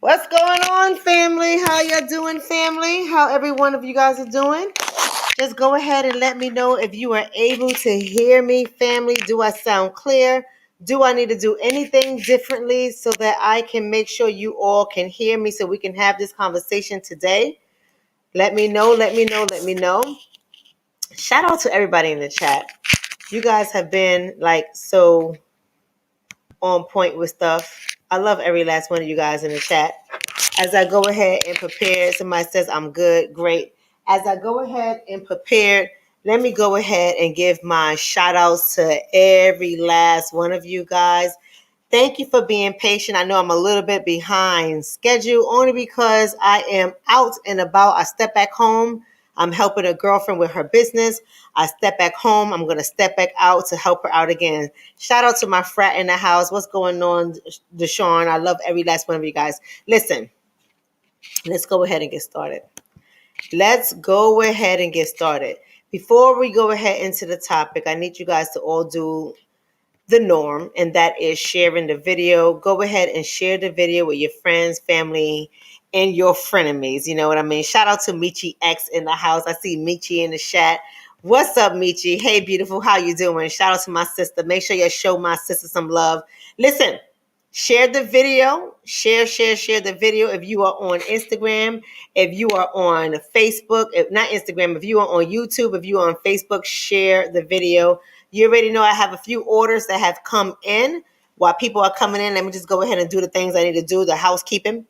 What's going on, family? How you doing, family? How every one of you guys are doing? Just go ahead and let me know if you are able to hear me, family. Do I sound clear? Do I need to do anything differently so that I can make sure you all can hear me so we can have this conversation today? Let me know, let me know, let me know. Shout out to everybody in the chat. You guys have been like so on point with stuff. I love every last one of you guys in the chat. As I go ahead and prepare, somebody says I'm good, great. As I go ahead and prepare, let me go ahead and give my shout outs to every last one of you guys. Thank you for being patient. I know I'm a little bit behind schedule only because I am out and about. I step back home. I'm helping a girlfriend with her business. I step back home. I'm going to step back out to help her out again. Shout out to my frat in the house. What's going on, Deshawn? I love every last one of you guys. Listen, let's go ahead and get started. Before we go ahead into the topic, I need you guys to all do the norm, and that is sharing the video. Go ahead and share the video with your friends, family, and your frenemies. You know what I mean? Shout out to Michi X in the house. I see Michi in the chat. What's up, Michi? Hey, beautiful. How you doing? Shout out to my sister. Make sure you show my sister some love. Listen, share the video. Share the video. If you are on Instagram, if you are on Facebook, if not Instagram, if you are on YouTube, if you are on Facebook, share the video. You already know I have a few orders that have come in. While people are coming in, let me just go ahead and do the things I need to do, the housekeeping.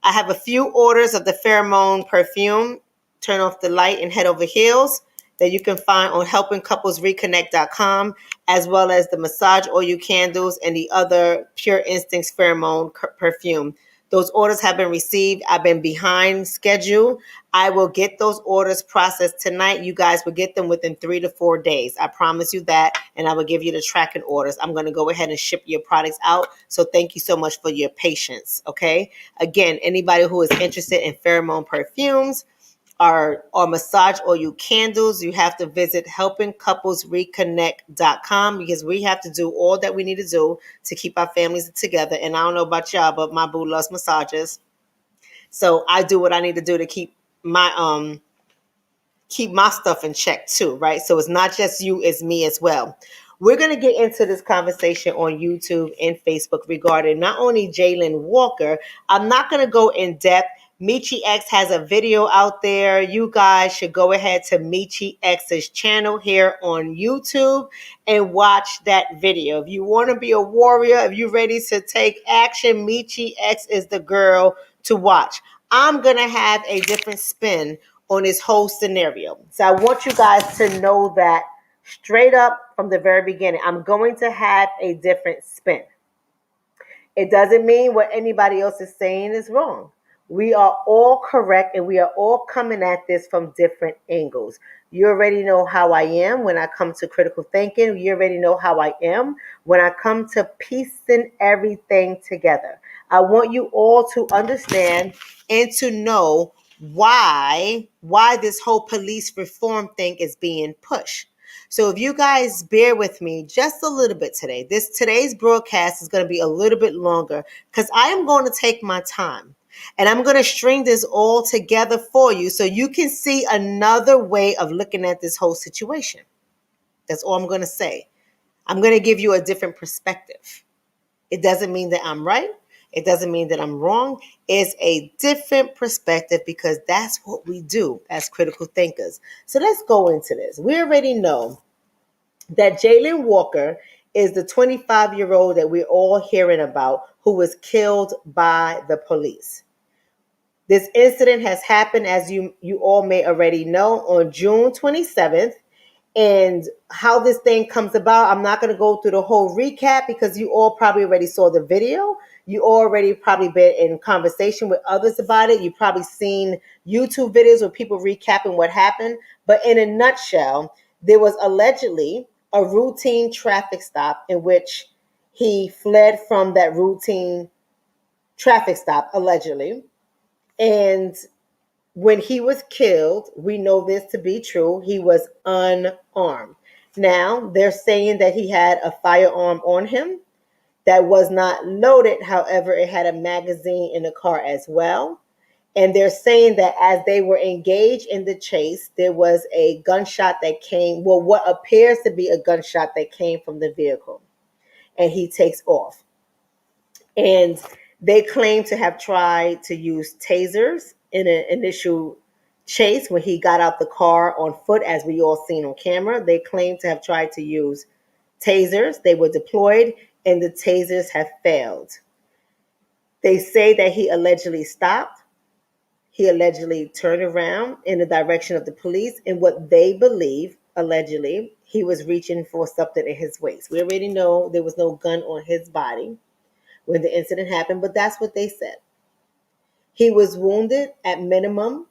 I have a few orders of the pheromone perfume. Turn off the light and head over heels that you can find on helpingcouplesreconnect.com, as well as the massage oil candles and the other Pure Instincts pheromone perfume. Those orders have been received. I've been behind schedule. I will get those orders processed tonight. You guys will get them within 3 to 4 days. I promise you that, and I will give you the tracking orders. I'm going to go ahead and ship your products out. So thank you so much for your patience, okay? Again, anybody who is interested in pheromone perfumes, or massage oil candles, you have to visit helpingcouplesreconnect.com because we have to do all that we need to do to keep our families together. And I don't know about y'all, but my boo loves massages. So I do what I need to do to keep my stuff in check too, right? So it's not just you, it's me as well. We're going to get into this conversation on YouTube and Facebook regarding not only Jayland Walker. I'm not going to go in depth. Michi X has a video out there. You guys should go ahead to Michi X's channel here on YouTube and watch that video. If you want to be a warrior, if you're ready to take action, Michi X is the girl to watch. I'm going to have a different spin on this whole scenario. So I want you guys to know that straight up from the very beginning. I'm going to have a different spin. It doesn't mean what anybody else is saying is wrong. We are all correct and we are all coming at this from different angles. You already know how I am when I come to critical thinking. You already know how I am when I come to piecing everything together. I want you all to understand and to know why this whole police reform thing is being pushed. So if you guys bear with me just a little bit today, today's broadcast is going to be a little bit longer because I am going to take my time and I'm going to string this all together for you so you can see another way of looking at this whole situation. That's all I'm going to say. I'm going to give you a different perspective. It doesn't mean that I'm right. It doesn't mean that I'm wrong. It's a different perspective because that's what we do as critical thinkers. So let's go into this. We already know that Jayland Walker is the 25-year-old that we're all hearing about who was killed by the police. This incident has happened, as you all may already know, on June 27th. And how this thing comes about, I'm not going to go through the whole recap because you all probably already saw the video. You already probably been in conversation with others about it. You've probably seen YouTube videos with people recapping what happened. But in a nutshell, there was allegedly a routine traffic stop in which he fled from that routine traffic stop, allegedly. And when he was killed, we know this to be true, he was unarmed. Now, they're saying that he had a firearm on him. that was not loaded. However, it had a magazine in the car as well. And they're saying that as they were engaged in the chase, there was a gunshot that came, well, what appears to be a gunshot that came from the vehicle. And he takes off. And they claim to have tried to use tasers in an initial chase when he got out the car on foot, as we all seen on camera. They claim to have tried to use tasers. They were deployed, and the tasers have failed. They say that he allegedly stopped. He allegedly turned around in the direction of the police, and what they believe, allegedly, he was reaching for something in his waist. We already know there was no gun on his body when the incident happened, but that's what they said. He was wounded at minimum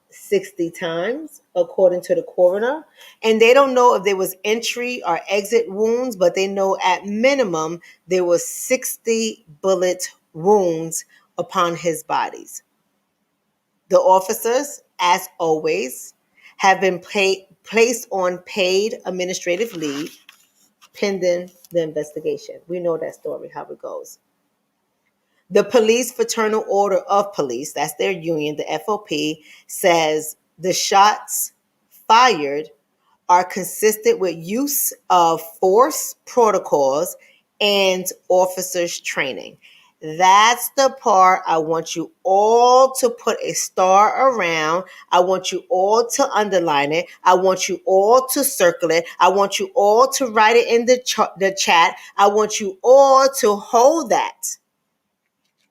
60 times, according to the coroner. And they don't know if there was entry or exit wounds, but they know at minimum there was 60 bullet wounds upon his bodies. The officers, as always, have been placed on paid administrative leave pending the investigation. We know that story, how it goes. The Police Fraternal Order of Police, that's their union, the FOP, says the shots fired are consistent with use of force protocols and officers' training. That's the part I want you all to put a star around. I want you all to underline it. I want you all to circle it. I want you all to write it in the chat. I want you all to hold that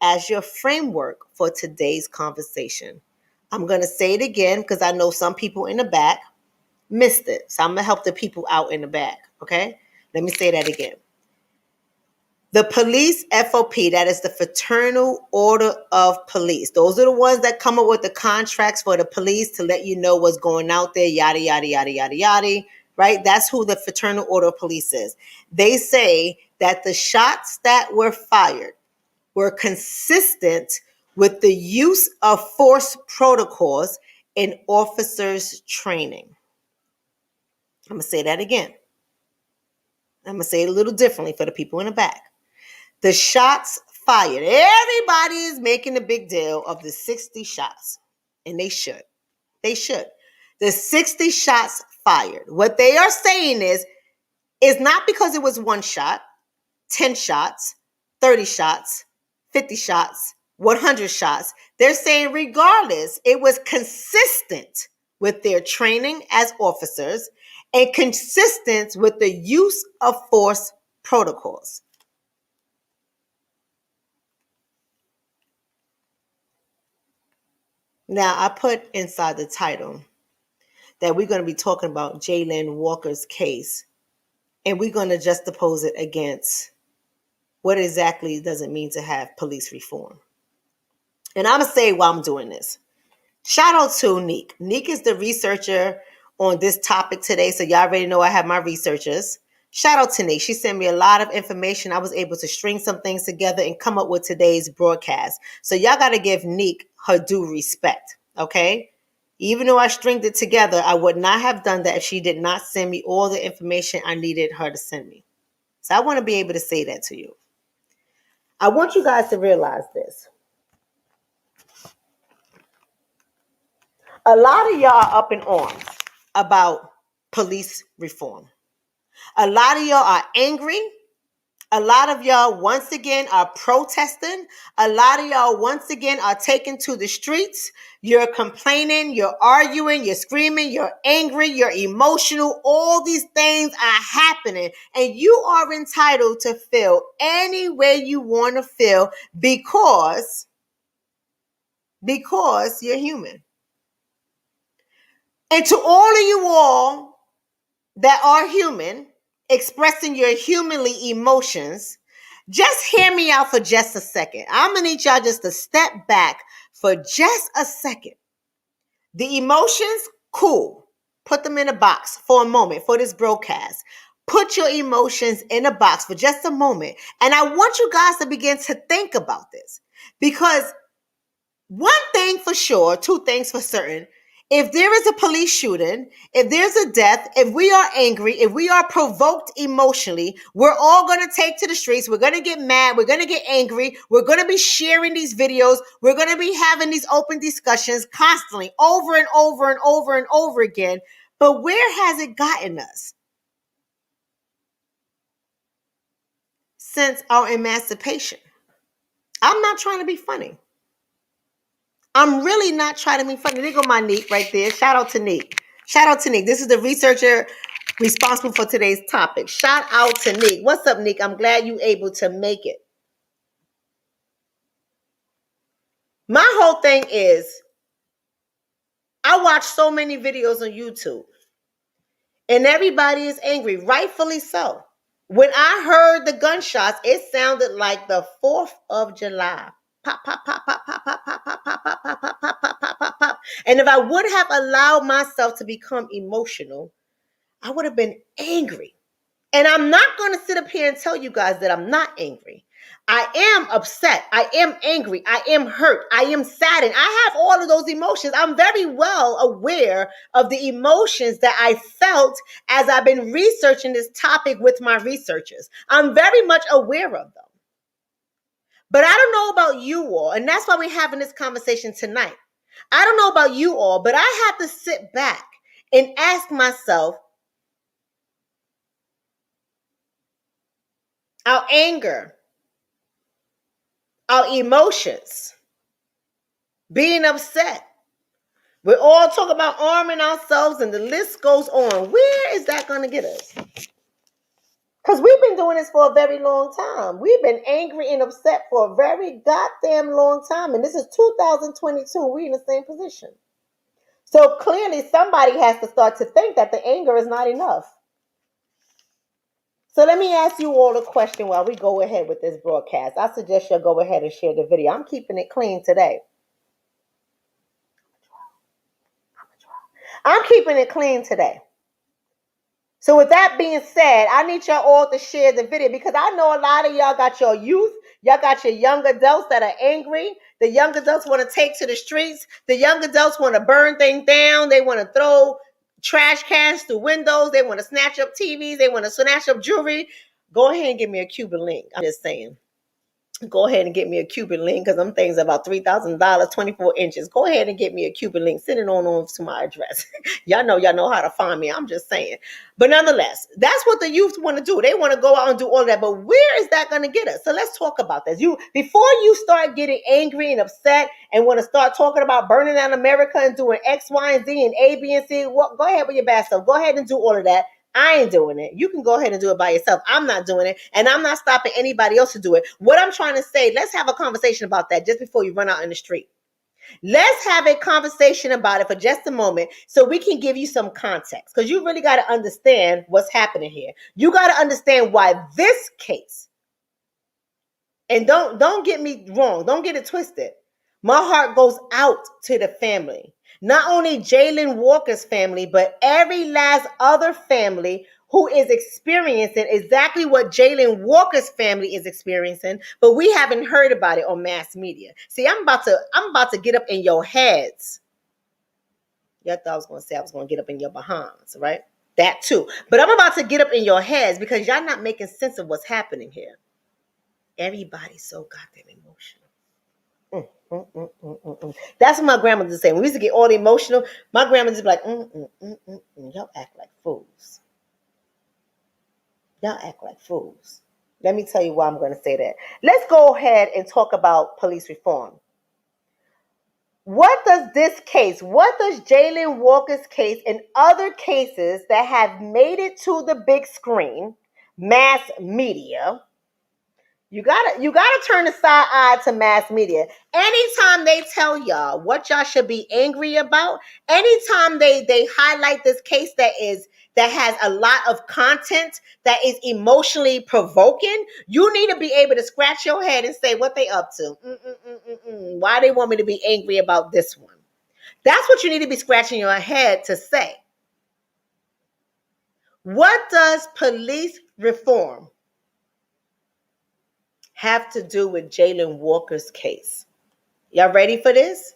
as your framework for today's conversation. I'm going to say it again because I know some people in the back missed it. So I'm going to help the people out in the back, okay? Let me say that again. The police FOP, that is the Fraternal Order of Police. Those are the ones that come up with the contracts for the police to let you know what's going out there, yada, yada, yada, yada, yada, right? That's who the Fraternal Order of Police is. They say that the shots that were fired were consistent with the use of force protocols in officers' training. I'm going to say that again. I'm going to say it a little differently for the people in the back. The shots fired. Everybody is making a big deal of the 60 shots, and they should. They should. The 60 shots fired. What they are saying is not because it was one shot, 10 shots, 30 shots, 50 shots, 100 shots. They're saying regardless, it was consistent with their training as officers and consistent with the use of force protocols. Now, I put inside the title that we're going to be talking about Jayland Walker's case, and we're going to juxtapose it against what exactly does it mean to have police reform. And I'm going to say while I'm doing this, shout out to Neek. Neek is the researcher on this topic today, so y'all already know I have my researchers. Shout out to Neek. She sent me a lot of information. I was able to string some things together and come up with today's broadcast. So y'all got to give Neek her due respect, okay? Even though I stringed it together, I would not have done that if she did not send me all the information I needed her to send me. So I want to be able to say that to you. I want you guys to realize this. A lot of y'all are up in arms about police reform. A lot of y'all are angry. A lot of y'all, once again, are protesting. A lot of y'all, once again, are taken to the streets. You're complaining, you're arguing, you're screaming, you're angry, you're emotional. All these things are happening. And you are entitled to feel any way you want to feel because you're human. And to all of you all that are human, expressing your humanly emotions, just hear me out for just a second. I'm going to need y'all just to step back for just a second. The emotions, cool. Put them in a box for a moment for this broadcast. Put your emotions in a box for just a moment. And I want you guys to begin to think about this. Because one thing for sure, two things for certain, If there is a police shooting, if there's a death, if we are angry, if we are provoked emotionally, we're all going to take to the streets. We're going to get mad. We're going to get angry. We're going to be sharing these videos. We're going to be having these open discussions constantly over and over and over and over again. But where has it gotten us? Since our emancipation. I'm not trying to be funny. I'm really not trying to be funny. There go my Neek right there. Shout out to Neek. Shout out to Neek. This is the researcher responsible for today's topic. Shout out to Neek. What's up, Neek? I'm glad you able to make it. My whole thing is, I watch so many videos on YouTube, and everybody is angry, rightfully so. When I heard the gunshots, it sounded like the 4th of July. Pop, pop, pop, pop, pop, pop, pop, pop, pop, pop, pop, pop, pop, pop, pop, pop, pop. And if I would have allowed myself to become emotional, I would have been angry. And I'm not going to sit up here and tell you guys that I'm not angry. I am upset. I am angry. I am hurt. I am saddened. I have all of those emotions. I'm very well aware of the emotions that I felt as I've been researching this topic with my researchers. I'm very much aware of them. But I don't know about you all, and that's why we're having this conversation tonight. I don't know about you all, but I have to sit back and ask myself, our anger, our emotions, being upset. We're all talking about arming ourselves, and the list goes on. Where is that going to get us? Because we've been doing this for a very long time. We've been angry and upset for a very goddamn long time. And this is 2022. We're in the same position. So clearly somebody has to start to think that the anger is not enough. So let me ask you all a question while we go ahead with this broadcast. I suggest you go ahead and share the video. I'm keeping it clean today. I'm keeping it clean today. So with that being said, I need y'all all to share the video, because I know a lot of y'all got your youth, y'all got your young adults that are angry. The young adults want to take to the streets. The young adults want to burn things down. They want to throw trash cans through windows. They want to snatch up TVs. They want to snatch up jewelry. Go ahead and give me a Cuban link. I'm just saying. Go ahead and get me a Cuban link, because them things are about $3,000, 24 inches. Go ahead and get me a Cuban link. Send it on to my address. y'all know how to find me. I'm just saying. But nonetheless, that's what the youth want to do. They want to go out and do all that. But where is that going to get us? So let's talk about this. Before you start getting angry and upset and want to start talking about burning down America and doing X, Y, and Z and A, B, and C, well, go ahead with your bad stuff. Go ahead and do all of that. I ain't doing it. You can go ahead and do it by yourself. I'm not doing it, and I'm not stopping anybody else to do it. What I'm trying to say, let's have a conversation about that just before you run out in the street. Let's have a conversation about it for just a moment so we can give you some context, because you really got to understand what's happening here. You got to understand why this case, and don't get me wrong, don't get it twisted. My heart goes out to the family. Not only Jayland Walker's family, but every last other family who is experiencing exactly what Jayland Walker's family is experiencing, but we haven't heard about it on mass media. See, I'm about to get up in your heads. Y'all thought I was going to get up in your behinds, right? That too. But I'm about to get up in your heads because y'all not making sense of what's happening here. Everybody's so goddamn emotional. That's what my grandmother was saying. When we used to get all emotional, my grandmother would be like, y'all act like fools. Y'all act like fools. Let me tell you why I'm going to say that. Let's go ahead and talk about police reform. What does Jayland Walker's case and other cases that have made it to the big screen, mass media, you gotta turn a side eye to mass media. Anytime they tell y'all what y'all should be angry about, anytime they highlight this case that has a lot of content that is emotionally provoking, you need to be able to scratch your head and say what they up to. Why they want me to be angry about this one? That's what you need to be scratching your head to say. What does police reform have to do with Jayland Walker's case? Y'all ready for this?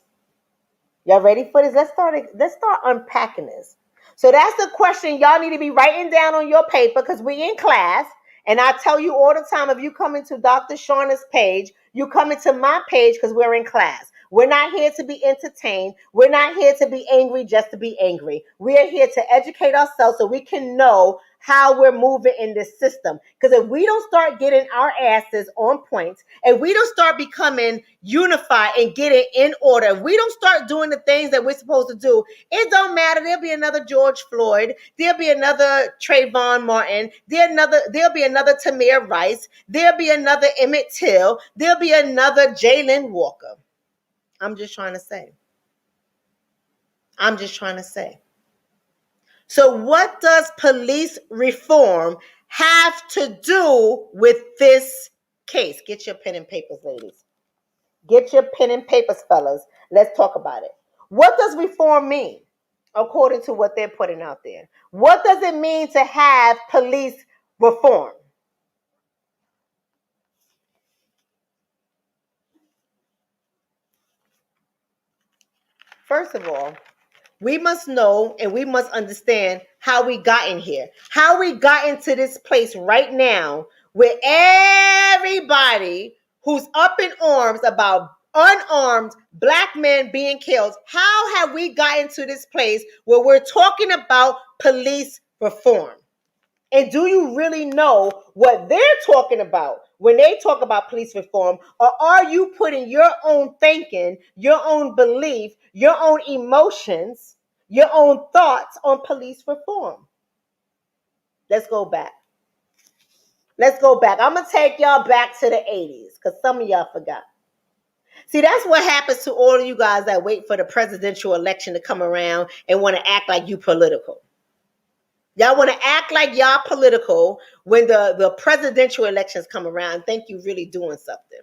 Y'all ready for this? Let's start unpacking this. So that's the question y'all need to be writing down on your paper because we in class. And I tell you all the time, if you come into Dr. Shonna's page, you come into my page because we're in class. We're not here to be entertained. We're not here to be angry just to be angry. We are here to educate ourselves so we can know how we're moving in this system. Because if we don't start getting our asses on point, and we don't start becoming unified and getting in order, if we don't start doing the things that we're supposed to do, it don't matter. There'll be another George Floyd. There'll be another Trayvon Martin. There'll be another Tamir Rice. There'll be another Emmett Till. There'll be another Jayland Walker. I'm just trying to say. I'm just trying to say. So what does police reform have to do with this case? Get your pen and papers, ladies. Get your pen and papers, fellas. Let's talk about it. What does reform mean, according to what they're putting out there? What does it mean to have police reform? First of all, we must know and we must understand how we got in here, how we got into this place right now where everybody who's up in arms about unarmed black men being killed, how have we gotten to this place where we're talking about police reform? And do you really know what they're talking about when they talk about police reform? Or are you putting your own thinking, your own belief, your own emotions, your own thoughts on police reform? Let's go back. Let's go back. I'm going to take y'all back to the 80s because some of y'all forgot. See, that's what happens to all of you guys that wait for the presidential election to come around and want to act like you political. Y'all want to act like y'all political when the presidential elections come around and think you're really doing something.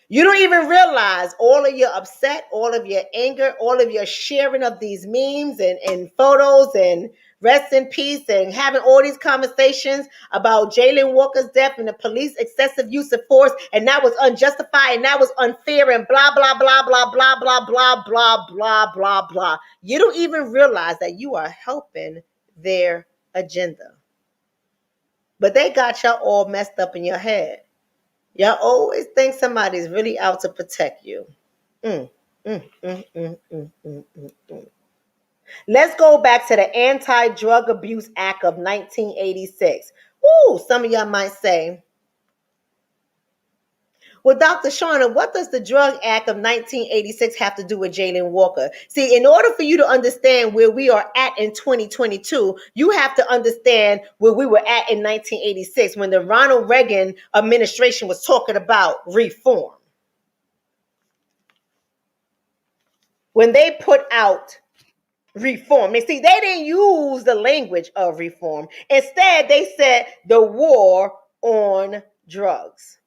You don't even realize all of your upset, all of your anger, all of your sharing of these memes and photos and rest in peace and having all these conversations about Jayland Walker's death and the police excessive use of force, and that was unjustified and that was unfair and blah, blah, blah, blah, blah, blah, blah, blah, blah, blah, blah. You don't even realize that you are helping their agenda. But they got y'all all messed up in your head. Y'all always think somebody's really out to protect you. Mm, mm, mm, mm, mm, mm, mm, mm. Let's go back to the Anti-Drug Abuse Act of 1986. Ooh, some of y'all might say, well, Dr. Shonna, what does the Drug Act of 1986 have to do with Jayland Walker? See, in order for you to understand where we are at in 2022, you have to understand where we were at in 1986 when the Ronald Reagan administration was talking about reform. When they put out reform, and see, they didn't use the language of reform. Instead, they said the war on drugs.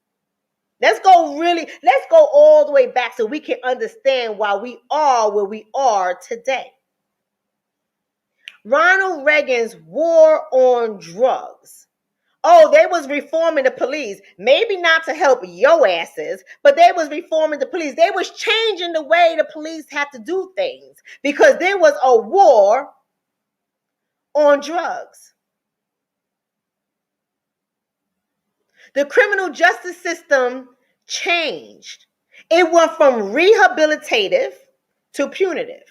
Let's go all the way back so we can understand why we are where we are today. Ronald Reagan's war on drugs. Oh, they was reforming the police. Maybe not to help your asses, but they was reforming the police. They was changing the way the police had to do things because there was a war on drugs. The criminal justice system changed. It went from rehabilitative to punitive.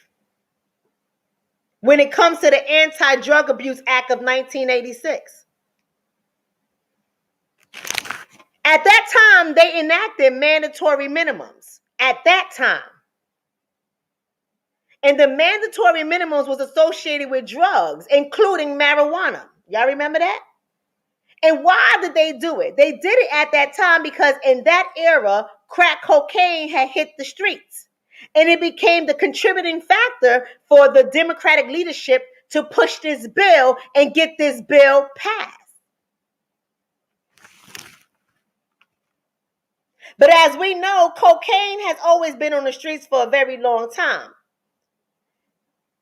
When it comes to the Anti-Drug Abuse Act of 1986. At that time, they enacted mandatory minimums. At that time. And the mandatory minimums was associated with drugs, including marijuana. Y'all remember that? And why did they do it? They did it at that time because in that era, crack cocaine had hit the streets. And it became the contributing factor for the Democratic leadership to push this bill and get this bill passed. But as we know, cocaine has always been on the streets for a very long time.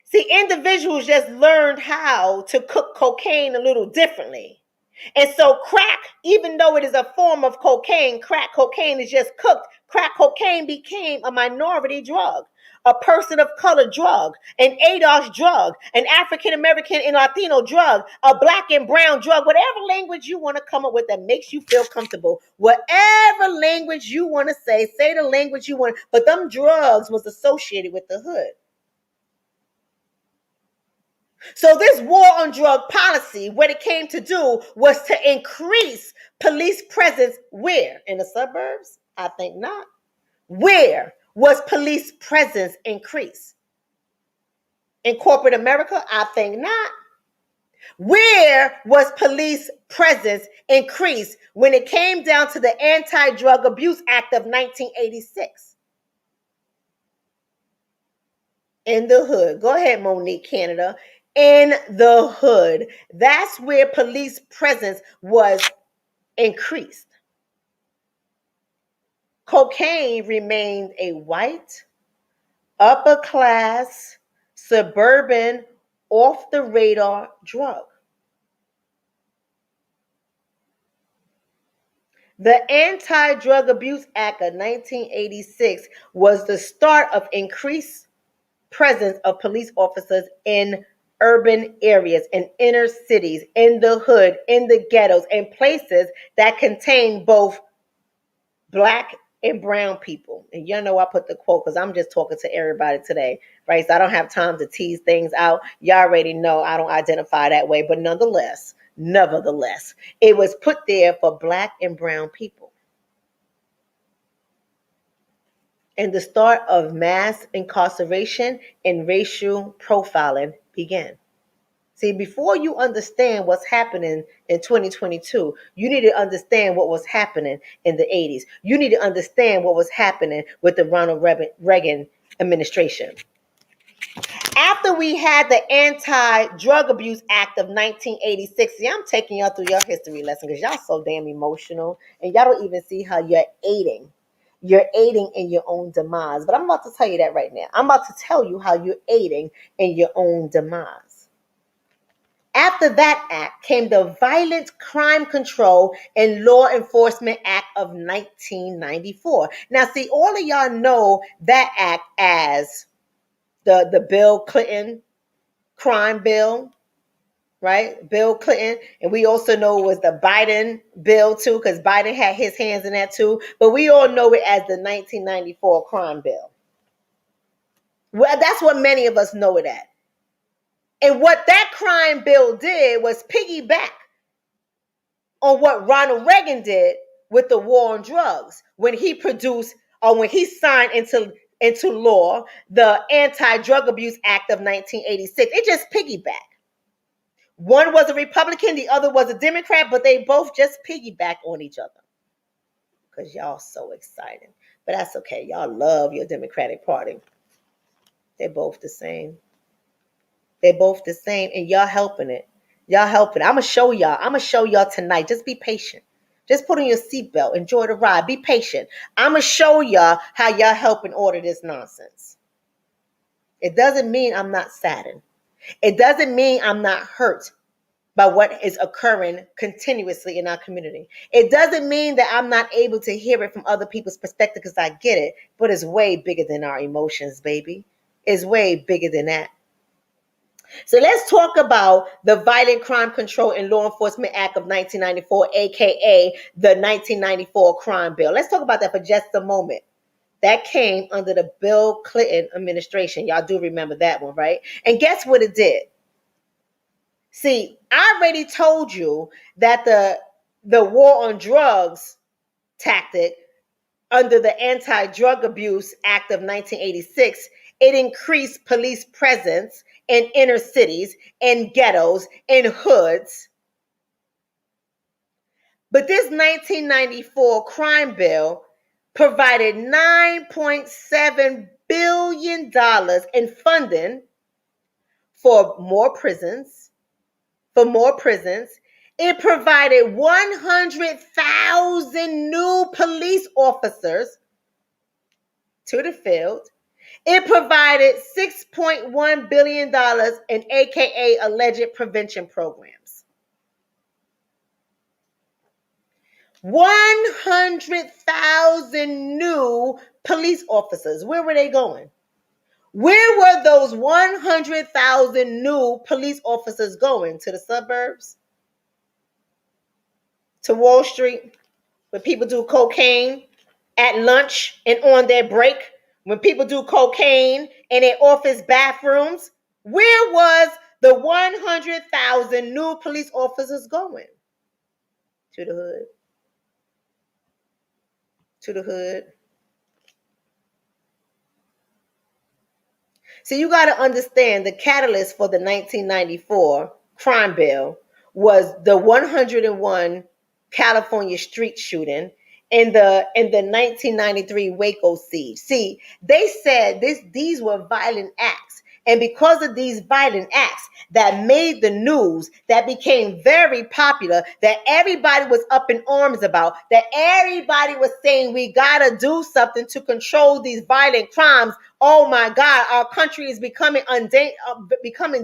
See, individuals just learned how to cook cocaine a little differently. And so crack, even though it is a form of cocaine, crack cocaine is just cooked. Crack cocaine became a minority drug, a person of color drug, an ADOS drug, an African American and Latino drug, a black and brown drug, whatever language you want to come up with that makes you feel comfortable. Whatever language you want to say the language you want. But them drugs was associated with the hood. So this war on drug policy, what it came to do was to increase police presence where? In the suburbs? I think not. Where was police presence increased? In corporate America? I think not. Where was police presence increased when it came down to the Anti-Drug Abuse Act of 1986? In the hood. Go ahead, Monique Canada. In the hood. That's where police presence was increased. Cocaine remained a white, upper class, suburban, off the radar drug. The Anti-Drug Abuse Act of 1986 was the start of increased presence of police officers in urban areas, in inner cities, in the hood, in the ghettos, in places that contain both Black and brown people. And you know I put the quote because I'm just talking to everybody today, right? So I don't have time to tease things out. You already know I don't identify that way, but nevertheless, it was put there for Black and brown people. And the start of mass incarceration and racial profiling began. See, before you understand what's happening in 2022, you need to understand what was happening in the 80s. You need to understand what was happening with the Ronald Reagan administration. After we had the Anti-Drug Abuse Act of 1986, see, I'm taking y'all through your history lesson because y'all so damn emotional and y'all don't even see how you're aiding. You're aiding in your own demise. But I'm about to tell you that right now. I'm about to tell you how you're aiding in your own demise. After that act came the Violent Crime Control and Law Enforcement Act of 1994. Now, see, all of y'all know that act as the Bill Clinton crime bill, right? Bill Clinton. And we also know it was the Biden bill too, because Biden had his hands in that too. But we all know it as the 1994 crime bill. Well, that's what many of us know it as. And what that crime bill did was piggyback on what Ronald Reagan did with the war on drugs when he produced or when he signed into law the Anti-Drug Abuse Act of 1986. It just piggybacked. One was a Republican, the other was a Democrat, but they both just piggyback on each other. Because y'all so excited. But that's okay. Y'all love your Democratic Party. They're both the same. They're both the same, and y'all helping it. Y'all helping it. I'm going to show y'all. I'm going to show y'all tonight. Just be patient. Just put on your seatbelt. Enjoy the ride. Be patient. I'm going to show y'all how y'all helping order this nonsense. It doesn't mean I'm not saddened. It doesn't mean I'm not hurt by what is occurring continuously in our community. It doesn't mean that I'm not able to hear it from other people's perspective because I get it, but it's way bigger than our emotions, baby. It's way bigger than that. So let's talk about the Violent Crime Control and Law Enforcement Act of 1994, aka the 1994 crime bill. Let's talk about that for just a moment. That came under the Bill Clinton administration. Y'all do remember that one, right? And guess what it did? See, I already told you that the war on drugs tactic under the Anti-Drug Abuse Act of 1986, it increased police presence in inner cities, in ghettos, in hoods. But this 1994 crime bill provided $9.7 billion in funding for more prisons. It provided 100,000 new police officers to the field. It provided $6.1 billion in AKA alleged prevention programs. 100,000 new police officers. Where were they going? Where were those 100,000 new police officers going? To the suburbs? To Wall Street? Where people do cocaine at lunch and on their break? When people do cocaine in their office bathrooms? Where was the 100,000 new police officers going? To the hood. To the hood. So you got to understand the catalyst for the 1994 crime bill was the 101 California street shooting and the 1993 Waco siege. See, they said these were violent acts. And because of these violent acts that made the news, that became very popular, that everybody was up in arms about, that everybody was saying we gotta do something to control these violent crimes. Oh my God, our country is becoming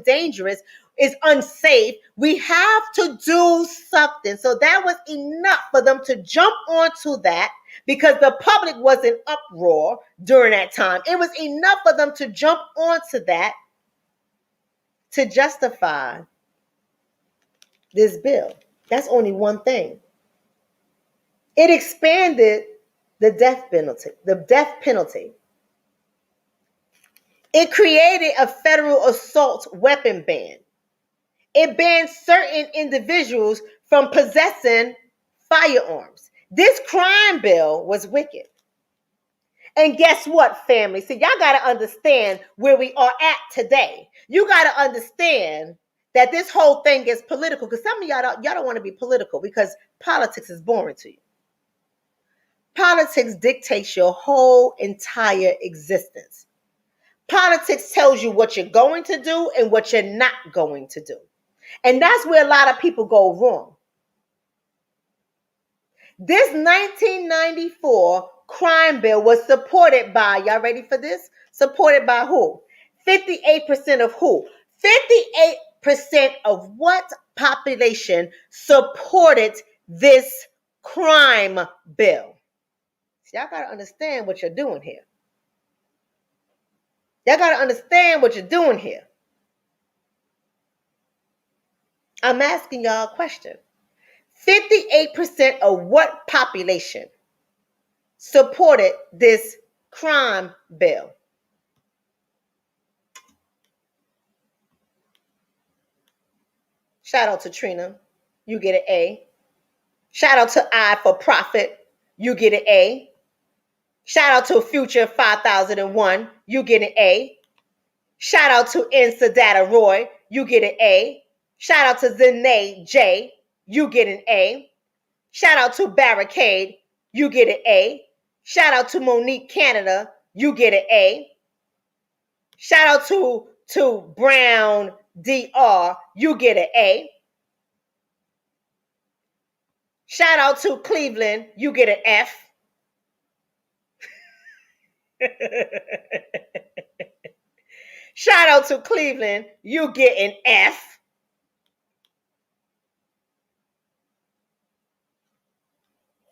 dangerous, is unsafe. We have to do something. So that was enough for them to jump onto that, because the public was in uproar during that time. It was enough for them to jump onto that to justify this bill. That's only one thing. It expanded the death penalty. It created a federal assault weapon ban. It banned certain individuals from possessing firearms. This crime bill was wicked. And guess what, family? See, y'all got to understand where we are at today. You got to understand that this whole thing is political, because some of y'all don't want to be political because politics is boring to you. Politics dictates your whole entire existence. Politics tells you what you're going to do and what you're not going to do. And that's where a lot of people go wrong. This 1994 crime bill was supported by, y'all ready for this? Supported by who? 58% of who? 58% of what population supported this crime bill? So y'all got to understand what you're doing here. Y'all got to understand what you're doing here. I'm asking y'all a question. 58% of what population supported this crime bill? Shout out to Trina. You get an A. Shout out to I for Profit. You get an A. Shout out to Future 5001. You get an A. Shout out to Insadata Roy. You get an A. Shout out to Zene J. You get an A. Shout out to Barricade. You get an A. Shout out to Monique Canada. You get an A. Shout out to Brown DR. You get an A. Shout out to Cleveland. You get an F. Shout out to Cleveland. You get an F.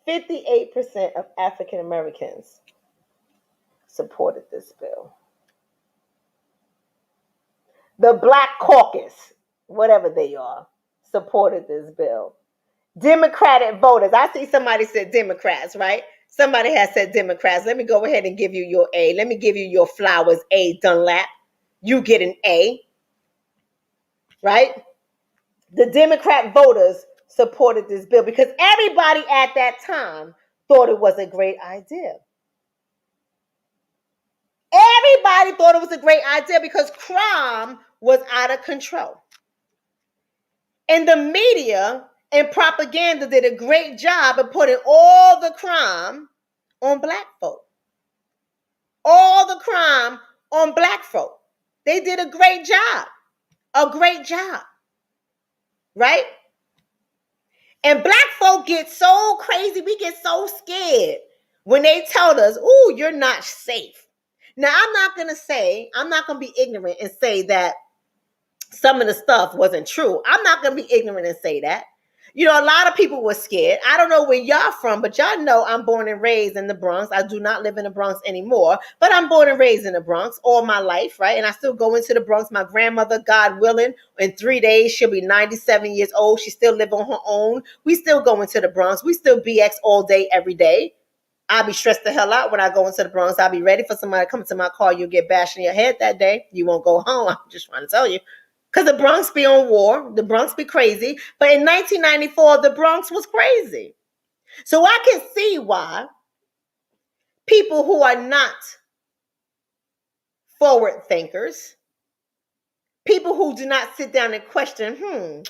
%58 of African Americans supported this bill. The Black Caucus, whatever they are, supported this bill. Democratic voters. I see somebody said Democrats, right? Somebody has said Democrats. Let me go ahead and give you your A. Let me give you your flowers, A. Dunlap. You get an A, right? The Democrat voters supported this bill because everybody at that time thought it was a great idea. Everybody thought it was a great idea because crime was out of control. And the media and propaganda did a great job of putting all the crime on Black folk. All the crime on Black folk. They did a great job. A great job. Right? And Black folk get so crazy. We get so scared when they tell us, "Ooh, you're not safe." Now, I'm not going to be ignorant and say that some of the stuff wasn't true. I'm not going to be ignorant and say that. A lot of people were scared. I don't know where y'all from, but y'all know I'm born and raised in the Bronx. I do not live in the Bronx anymore, but I'm born and raised in the Bronx all my life, right? And I still go into the Bronx. My grandmother, God willing, in 3 days, she'll be 97 years old. She still live on her own. We still go into the Bronx. We still BX all day, every day. I'll be stressed the hell out when I go into the Bronx. I'll be ready for somebody to come to my car. You'll get bashed in your head that day. You won't go home. I'm just trying to tell you. Because the Bronx be on war. The Bronx be crazy. But in 1994, the Bronx was crazy. So I can see why people who are not forward thinkers, people who do not sit down and question,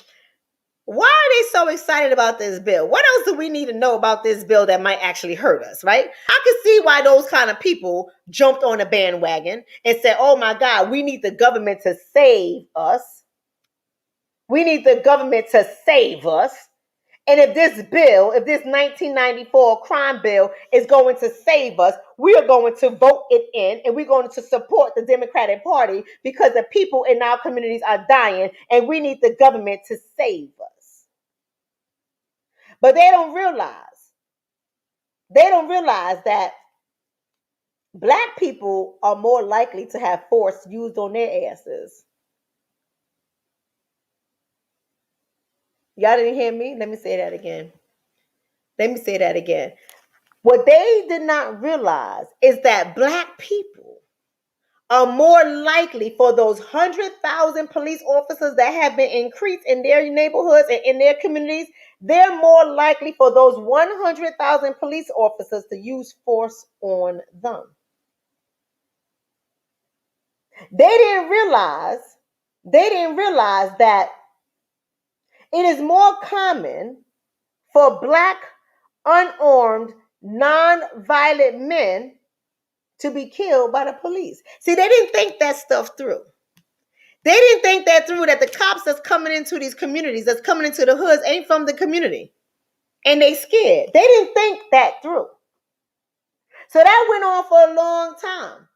why are they so excited about this bill? What else do we need to know about this bill that might actually hurt us, right? I can see why those kind of people jumped on a bandwagon and said, oh my God, we need the government to save us. We need the government to save us. And if this 1994 crime bill is going to save us, we are going to vote it in and we're going to support the Democratic Party because the people in our communities are dying and we need the government to save us. But they don't realize that Black people are more likely to have force used on their asses. Y'all didn't hear me? Let me say that again. What they did not realize is that Black people are more likely for those 100,000 police officers that have been increased in their neighborhoods and in their communities. They're more likely for those 100,000 police officers to use force on them. They didn't realize that it is more common for Black, unarmed, non-violent men to be killed by the police. See, they didn't think that stuff through. They didn't think that through, that the cops that's coming into these communities, that's coming into the hoods, ain't from the community. And they scared. They didn't think that through. So that went on for a long time.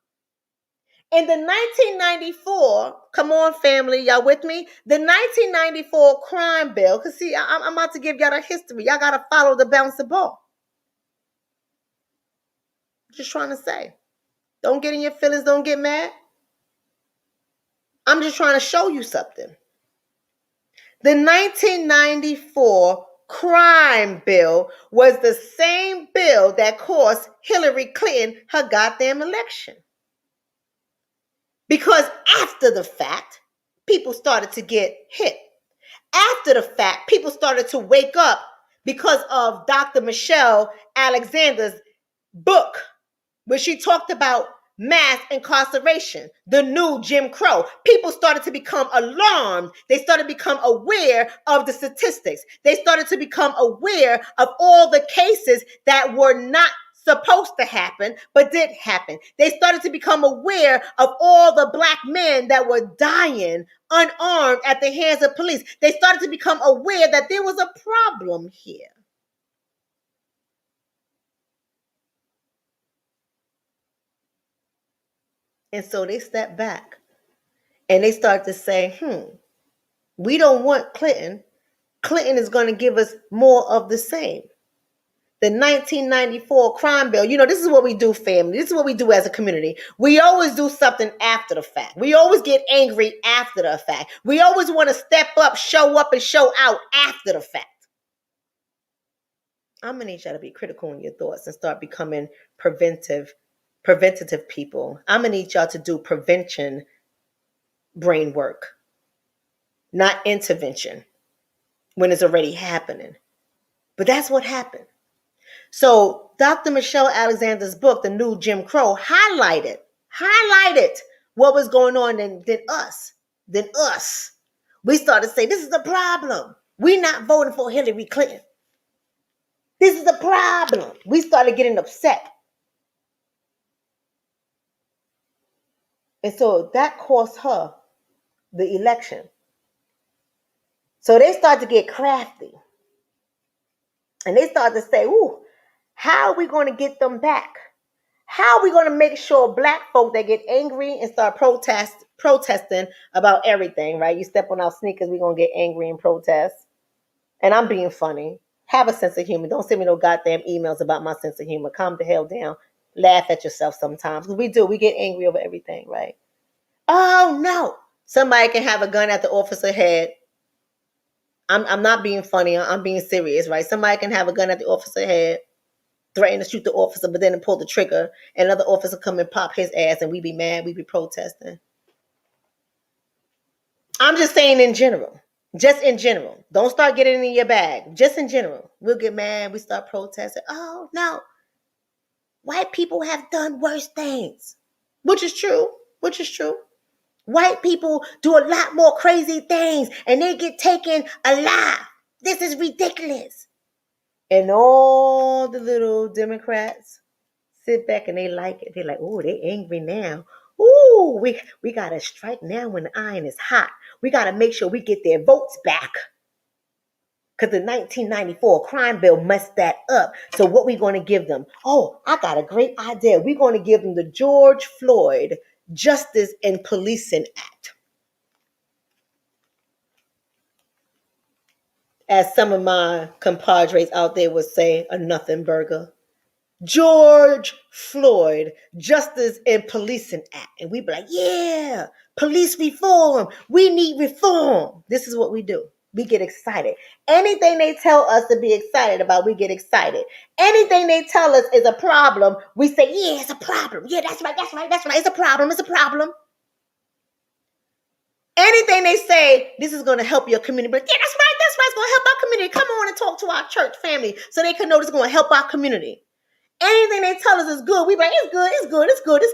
In the 1994, come on family, y'all with me? The 1994 crime bill, because see, I'm about to give y'all the history. Y'all got to follow the bouncer ball. Just trying to say. Don't get in your feelings, don't get mad. I'm just trying to show you something. The 1994 crime bill was the same bill that cost Hillary Clinton her goddamn election. Because after the fact, people started to get hit. After the fact, people started to wake up because of Dr. Michelle Alexander's book, where she talked about mass incarceration, the new Jim Crow. People started to become alarmed. They started to become aware of the statistics. They started to become aware of all the cases that were not supposed to happen, but did happen. They started to become aware of all the Black men that were dying unarmed at the hands of police. They started to become aware that there was a problem here. And so they stepped back and they started to say, we don't want Clinton. Clinton is going to give us more of the same. The 1994 crime bill, this is what we do, family. This is what we do as a community. We always do something after the fact. We always get angry after the fact. We always want to step up, and show out after the fact. I'm going to need y'all to be critical in your thoughts and start becoming preventative people. I'm going to need y'all to do prevention brain work, not intervention when it's already happening. But that's what happened. So Dr. Michelle Alexander's book, The New Jim Crow, highlighted what was going on than us. We started to say, this is the problem. We're not voting for Hillary Clinton. This is the problem. We started getting upset. And so that cost her the election. So they started to get crafty. And they started to say, how are we going to get them back? How are we going to make sure Black folk that get angry and start protesting about everything, right? You step on our sneakers, we're going to get angry and protest. And I'm being funny. Have a sense of humor. Don't send me no goddamn emails about my sense of humor. Calm the hell down. Laugh at yourself sometimes. We do. We get angry over everything, right? Oh no. Somebody can have a gun at the officer head. I'm not being funny. I'm being serious, right? Somebody can have a gun at the officer head, threaten to shoot the officer, but then pull the trigger, and another officer come and pop his ass, and we be mad. We be protesting. I'm just saying in general. Just in general. Don't start getting in your bag. Just in general. We'll get mad. We start protesting. Oh, no. White people have done worse things. Which is true. Which is true. White people do a lot more crazy things and they get taken alive. This is ridiculous. And all the little Democrats sit back and they like it. They're like, oh, they angry now. Ooh, we got to strike now when the iron is hot. We got to make sure we get their votes back. Because the 1994 crime bill messed that up. So what we going to give them? Oh, I got a great idea. We're going to give them the George Floyd Justice and Policing Act. As some of my compadres out there would say, a nothing burger. George Floyd Justice and Policing Act. And we be like, yeah, police reform. We need reform. This is what we do. We get excited. Anything they tell us to be excited about, we get excited. Anything they tell us is a problem, we say, yeah, it's a problem. Yeah, that's right. It's a problem. It's a problem. Anything they say, this is going to help your community. But yeah, that's right. It's going to help our community. Come on and talk to our church family so they can know this is going to help our community. Anything they tell us is good. We be like, it's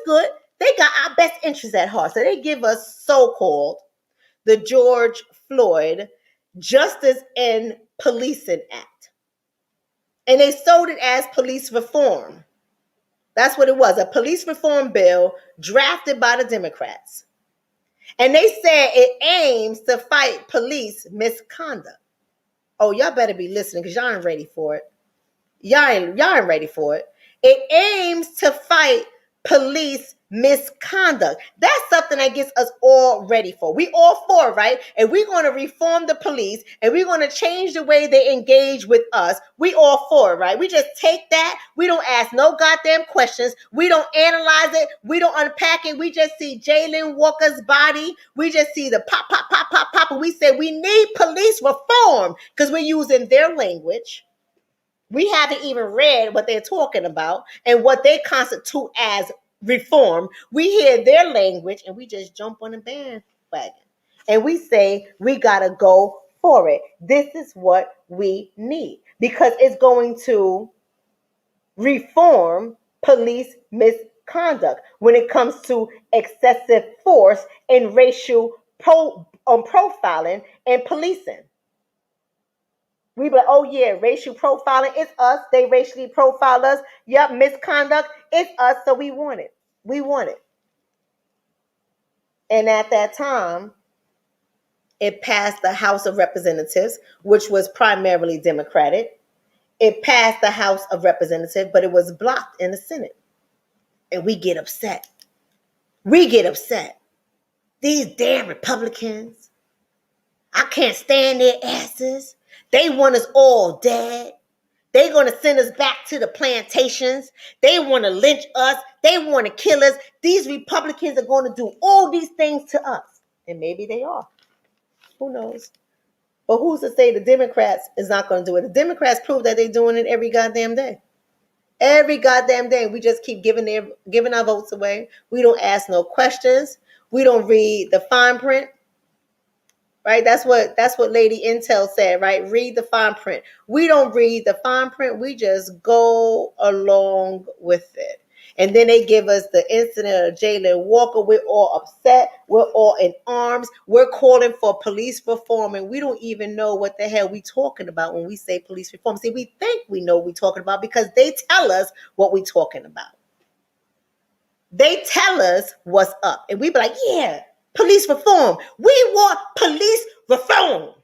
good. They got our best interests at heart. So they give us so-called the George Floyd Justice and Policing Act. And they sold it as police reform. That's what it was, a police reform bill drafted by the Democrats. And they said it aims to fight police misconduct. Oh, y'all better be listening because y'all ain't ready for it. Y'all ain't ready for it. It aims to fight police misconduct. That's something that gets us all ready for. We all for it, right? And we're going to reform the police and we're going to change the way they engage with us. We all for it, right? We just take that. We don't ask no goddamn questions. We don't analyze it. We don't unpack it. We just see Jayland Walker's body. We just see the pop, pop, pop, pop, pop. And we say we need police reform because we're using their language. We haven't even read what they're talking about and what they constitute as reform. We hear their language and we just jump on the bandwagon. And we say, we got to go for it. This is what we need because it's going to reform police misconduct when it comes to excessive force and racial profiling and policing. We be like, oh yeah, racial profiling, it's us. They racially profile us. Yep, misconduct, it's us. So we want it. We want it. And at that time, it passed the House of Representatives, which was primarily Democratic. It passed the House of Representatives, but it was blocked in the Senate. And we get upset. We get upset. These damn Republicans, I can't stand their asses. They want us all dead. They're going to send us back to the plantations. They want to lynch us. They want to kill us. These Republicans are going to do all these things to us. And maybe they are. Who knows? But who's to say the Democrats is not going to do it? The Democrats prove that they're doing it every goddamn day. Every goddamn day. We just keep giving our votes away. We don't ask no questions. We don't read the fine print. Right? That's what Lady Intel said, right? Read the fine print. We don't read the fine print. We just go along with it. And then they give us the incident of Jayland Walker. We're all upset. We're all in arms. We're calling for police reform. And we don't even know what the hell we talking about when we say police reform. See, we think we know what we're talking about because they tell us what we're talking about. They tell us what's up. And we be like, yeah, police reform. We want police reform.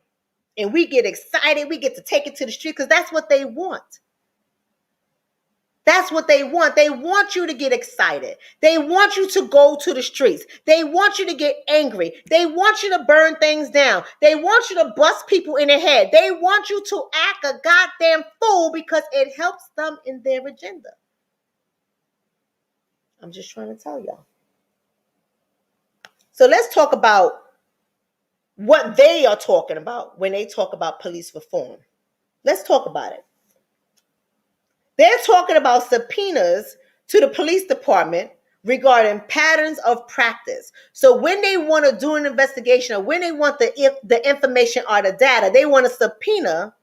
And we get excited. We get to take it to the street because that's what they want. That's what they want. They want you to get excited. They want you to go to the streets. They want you to get angry. They want you to burn things down. They want you to bust people in the head. They want you to act a goddamn fool because it helps them in their agenda. I'm just trying to tell y'all. So let's talk about what they are talking about when they talk about police reform. Let's talk about it. They're talking about subpoenas to the police department regarding patterns of practice. So when they want to do an investigation or when they want the information or the data, they want to subpoena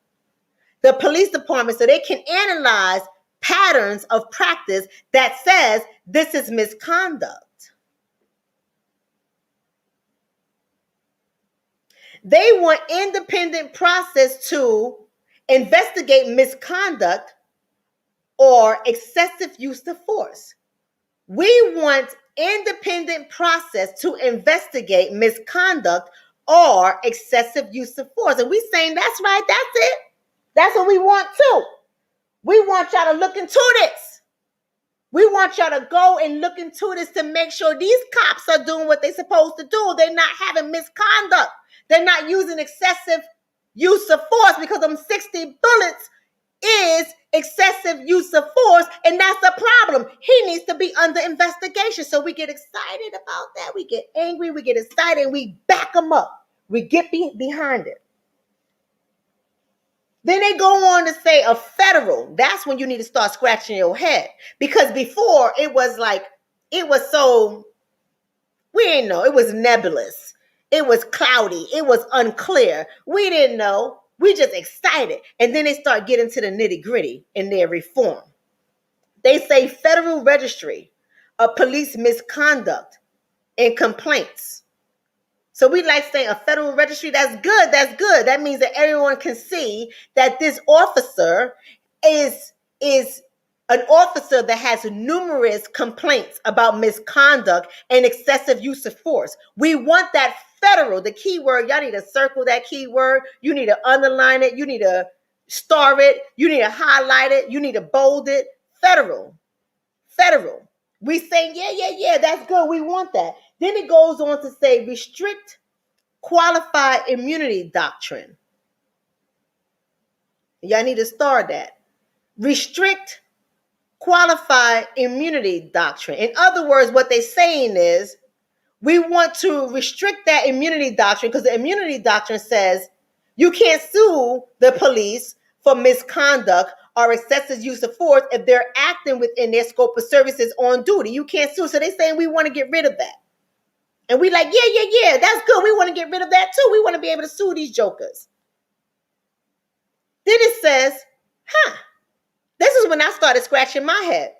the police department so they can analyze patterns of practice that says this is misconduct. They want independent process to investigate misconduct or excessive use of force. We want independent process to investigate misconduct or excessive use of force. And we saying that's right, that's it. That's what we want too. We want y'all to look into this. We want y'all to go and look into this to make sure these cops are doing what they're supposed to do. They're not having misconduct. They're not using excessive use of force, because them 60 bullets is excessive use of force, and that's the problem. He needs to be under investigation. So we get excited about that. We get angry, we get excited, and we back them up. We get behind it. Then they go on to say a federal. That's when you need to start scratching your head, because before it was like, it was so, we didn't know. It was nebulous. It was cloudy. It was unclear. We didn't know. We just excited. And then they start getting to the nitty gritty in their reform. They say Federal Registry of Police Misconduct and Complaints. So we like saying a federal registry. That's good. That's good. That means that everyone can see that this officer is an officer that has numerous complaints about misconduct and excessive use of force. We want that federal, the keyword. Y'all need to circle that keyword. You need to underline it. You need to star it. You need to highlight it. You need to bold it. Federal. Federal. We say, yeah, that's good. We want that. Then it goes on to say restrict qualified immunity doctrine. Y'all need to star that. Restrict qualified immunity doctrine. In other words, what they're saying is we want to restrict that immunity doctrine, because the immunity doctrine says you can't sue the police for misconduct or excessive use of force if they're acting within their scope of services on duty. You can't sue. So they're saying we want to get rid of that. And we like, yeah, that's good. We want to get rid of that too. We want to be able to sue these jokers. Then it says, this is when I started scratching my head.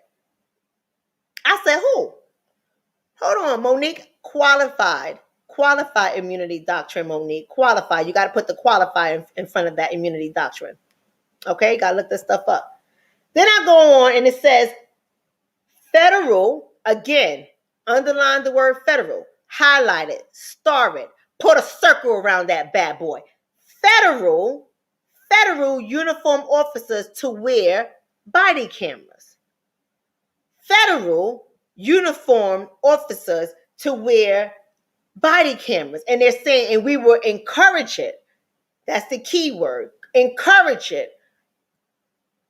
I said, who? Hold on, Monique. Qualified immunity doctrine, Monique. Qualified. You got to put the qualified in front of that immunity doctrine. Okay, got to look this stuff up. Then I go on and it says federal, again, underline the word federal, highlight it, star it, put a circle around that bad boy. Federal uniform officers to wear body cameras. Federal uniform officers to wear body cameras. And they're saying, and we will encourage it. That's the key word. Encourage it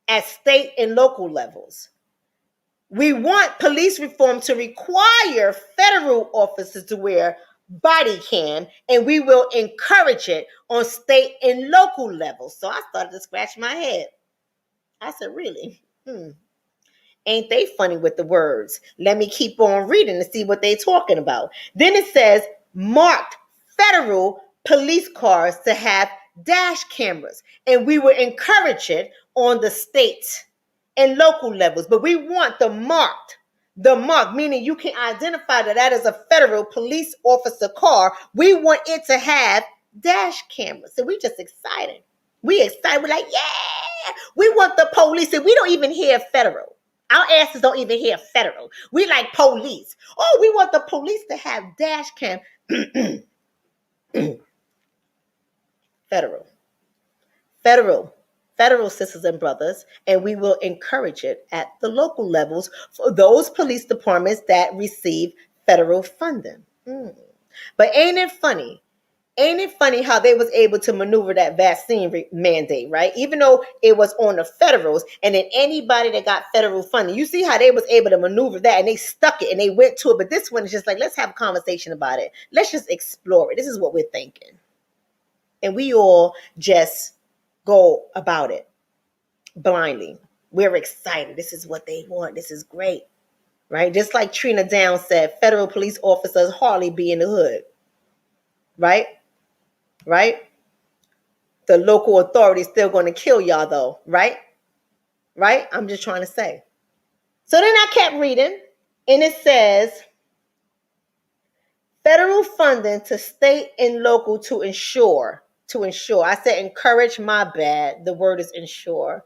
at state and local levels. We want police reform to require federal officers to wear body cam, and we will encourage it on state and local levels. So I started to scratch my head. I said, really? Ain't they funny with the words? Let me keep on reading to see what they're talking about. Then it says, marked federal police cars to have dash cameras, and we will encourage it on the state and local levels. But we want the mark, meaning you can identify that is a federal police officer car. We want it to have dash cameras. So we just excited. We excited. We're like, yeah, we want the police. And we don't even hear federal. Our asses don't even hear federal. We like police. Oh, we want the police to have dash cam. Federal. federal sisters and brothers, and we will encourage it at the local levels for those police departments that receive federal funding. But ain't it funny? Ain't it funny how they was able to maneuver that vaccine mandate, right? Even though it was on the federals, and then anybody that got federal funding, you see how they was able to maneuver that, and they stuck it and they went to it. But this one is just like, let's have a conversation about it. Let's just explore it. This is what we're thinking. And we all just go about it blindly. We're excited. This is what they want. This is great, right? Just like Trina Down said, federal police officers hardly be in the hood, right? Right? The local authorities still going to kill y'all though, right? Right? I'm just trying to say. So then I kept reading, and it says, federal funding to state and local to ensure. I said encourage, my bad. The word is ensure.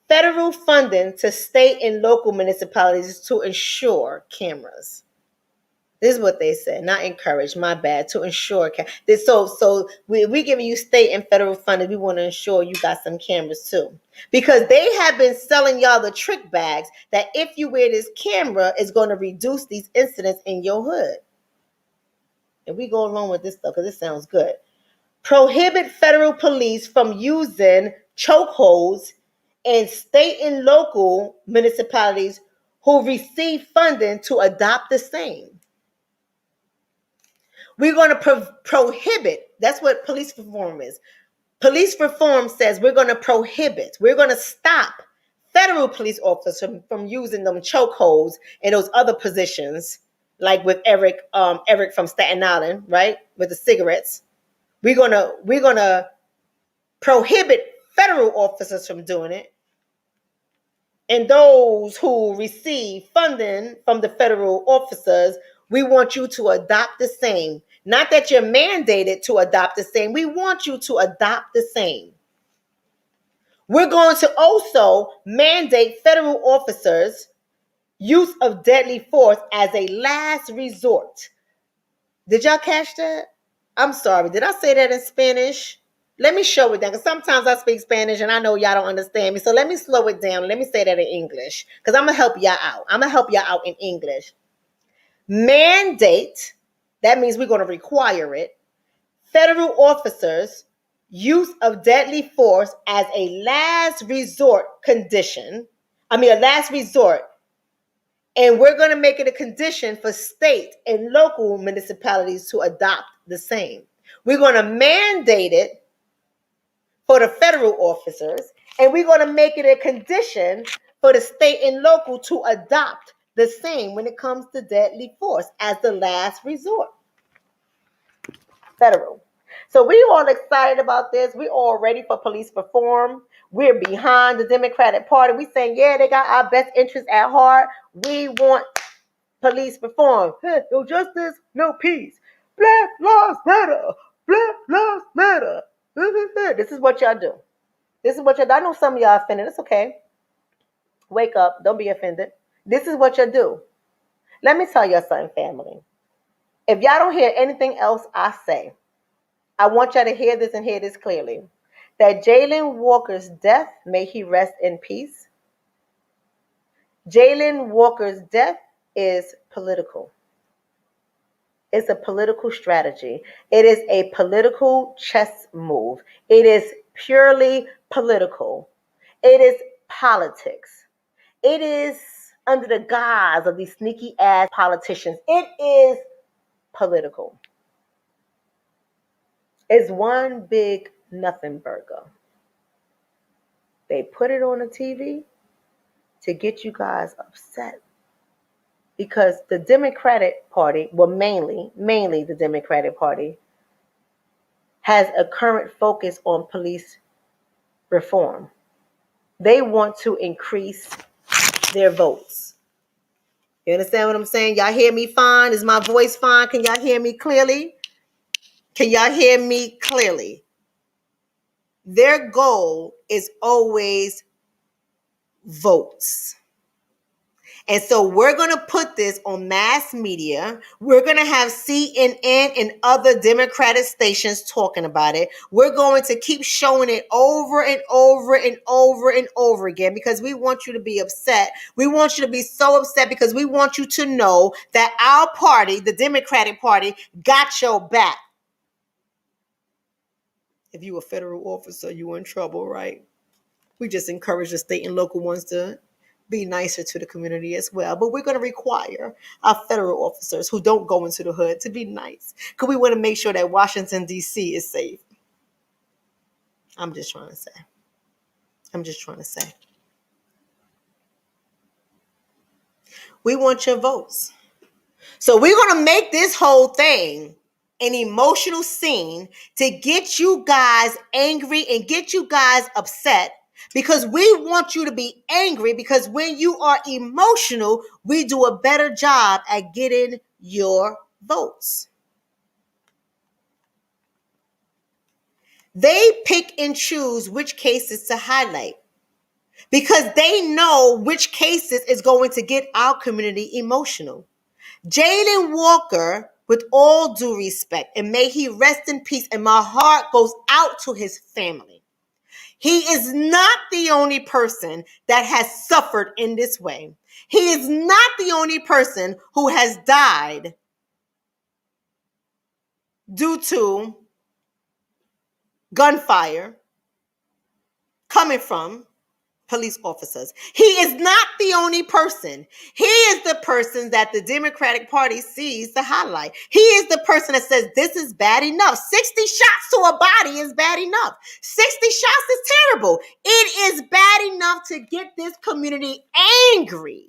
Federal funding to state and local municipalities to ensure cameras. This is what they said, not encourage, my bad, to ensure. So we giving you state and federal funding. We want to ensure you got some cameras too. Because they have been selling y'all the trick bags that if you wear this camera, it's going to reduce these incidents in your hood. And we go along with this stuff because it sounds good. Prohibit federal police from using chokeholds in state and local municipalities who receive funding to adopt the same. We're going to prohibit. That's what police reform is. Police reform says we're going to prohibit. We're going to stop federal police officers from using them chokeholds and those other positions, like with Eric from Staten Island, right? With the cigarettes. We're gonna prohibit federal officers from doing it. And those who receive funding from the federal officers, we want you to adopt the same. Not that you're mandated to adopt the same. We want you to adopt the same. We're going to also mandate federal officers use of deadly force as a last resort. Did y'all catch that? I'm sorry. Did I say that in Spanish? Let me show it down, because sometimes I speak Spanish and I know y'all don't understand me. So let me slow it down. Let me say that in English, because I'm going to help y'all out. I'm going to help y'all out in English. Mandate, that means we're going to require it. Federal officers, use of deadly force as a last resort condition. A last resort. And we're going to make it a condition for state and local municipalities to adopt the same. We're going to mandate it for the federal officers, and we're going to make it a condition for the state and local to adopt the same when it comes to deadly force as the last resort. Federal. So we all excited about this. We all ready for police reform. We're behind the Democratic Party. We saying, yeah, they got our best interests at heart. We want police reform. No justice, no peace. Black lives matter. Black lives matter. This is what y'all do. This is what y'all do. I know some of y'all offended. It's okay. Wake up. Don't be offended. This is what y'all do. Let me tell y'all something, family. If y'all don't hear anything else I say, I want y'all to hear this and hear this clearly. That Jayland Walker's death, may he rest in peace. Jayland Walker's death is political. It's a political strategy. It is a political chess move. It is purely political. It is politics. It is under the guise of these sneaky ass politicians. It is political. It's one big nothing burger. They put it on the TV to get you guys upset. Because the Democratic Party, well, mainly the Democratic Party, has a current focus on police reform. They want to increase their votes. You understand what I'm saying? Y'all hear me fine? Is my voice fine? Can y'all hear me clearly? Can y'all hear me clearly? Their goal is always votes. And so we're going to put this on mass media. We're going to have CNN and other Democratic stations talking about it. We're going to keep showing it over and over and over and over again because we want you to be upset. We want you to be so upset because we want you to know that our party, the Democratic Party, got your back. If you a federal officer, you in trouble, right? We just encourage the state and local ones to be nicer to the community as well. But we're going to require our federal officers who don't go into the hood to be nice because we want to make sure that Washington, D.C. is safe. I'm just trying to say. We want your votes. So we're going to make this whole thing an emotional scene to get you guys angry and get you guys upset because we want you to be angry because when you are emotional, we do a better job at getting your votes. They pick and choose which cases to highlight because they know which cases is going to get our community emotional. Jayland Walker, with all due respect, and may he rest in peace, and my heart goes out to his family. He is not the only person that has suffered in this way. He is not the only person who has died due to gunfire coming from police officers. He is not the only person. He is the person that the Democratic Party sees to highlight. He is the person that says this is bad enough. 60 shots to a body is bad enough. 60 shots is terrible. It is bad enough to get this community angry.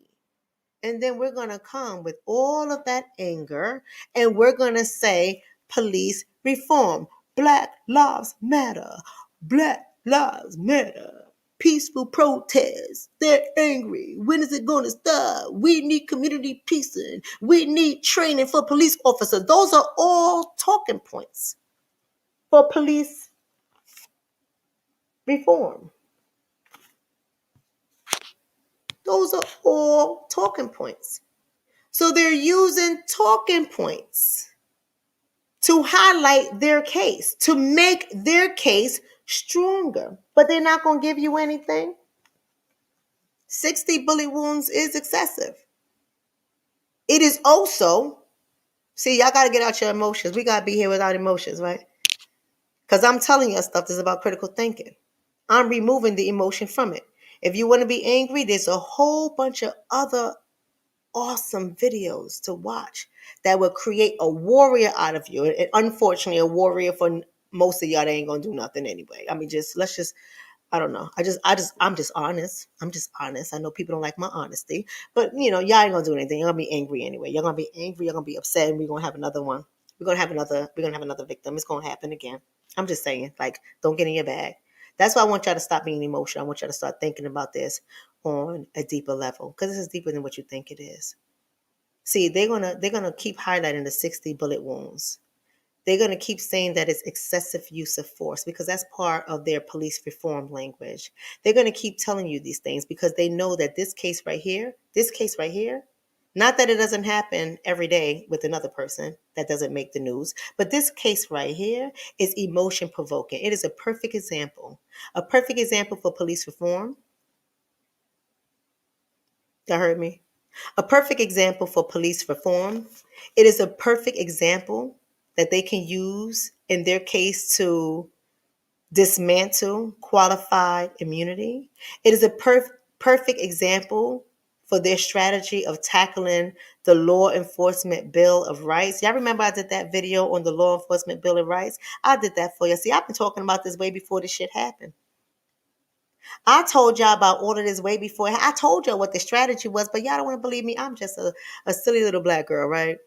And then we're going to come with all of that anger and we're going to say police reform. Black lives matter. Black lives matter. Peaceful protests. They're angry. When is it going to stop? We need community policing. We need training for police officers. Those are all talking points for police reform. Those are all talking points. So they're using talking points to highlight their case, to make their case stronger. But they're not going to give you anything. 60 bullet wounds is excessive. It is also, see, y'all got to get out your emotions. We got to be here without emotions, right? Because I'm telling you stuff that's about critical thinking. I'm removing the emotion from it. If you want to be angry, there's a whole bunch of other awesome videos to watch that will create a warrior out of you. And unfortunately, a warrior for most of y'all, they ain't gonna do nothing anyway. I mean, I don't know. I'm just honest. I know people don't like my honesty, but y'all ain't gonna do anything. You're gonna be angry anyway. You're gonna be angry. You're gonna be upset, and we're gonna have another one. We're gonna have another victim. It's gonna happen again. I'm just saying, like, don't get in your bag. That's why I want y'all to stop being emotional. I want y'all to start thinking about this on a deeper level because this is deeper than what you think it is. See, they're gonna keep highlighting the 60 bullet wounds. They're going to keep saying that it's excessive use of force because that's part of their police reform language. They're going to keep telling you these things because they know that this case right here, not that it doesn't happen every day with another person that doesn't make the news, but this case right here is emotion provoking. It is a perfect example for police reform. Y'all heard me? A perfect example for police reform. It is a perfect example that they can use in their case to dismantle qualified immunity. It is a perfect example for their strategy of tackling the Law Enforcement Bill of Rights. Y'all remember I did that video on the Law Enforcement Bill of Rights? I did that for you. See, I've been talking about this way before this shit happened. I told y'all about all of this way before. I told y'all what the strategy was, but y'all don't want to believe me. I'm just a silly little black girl, right?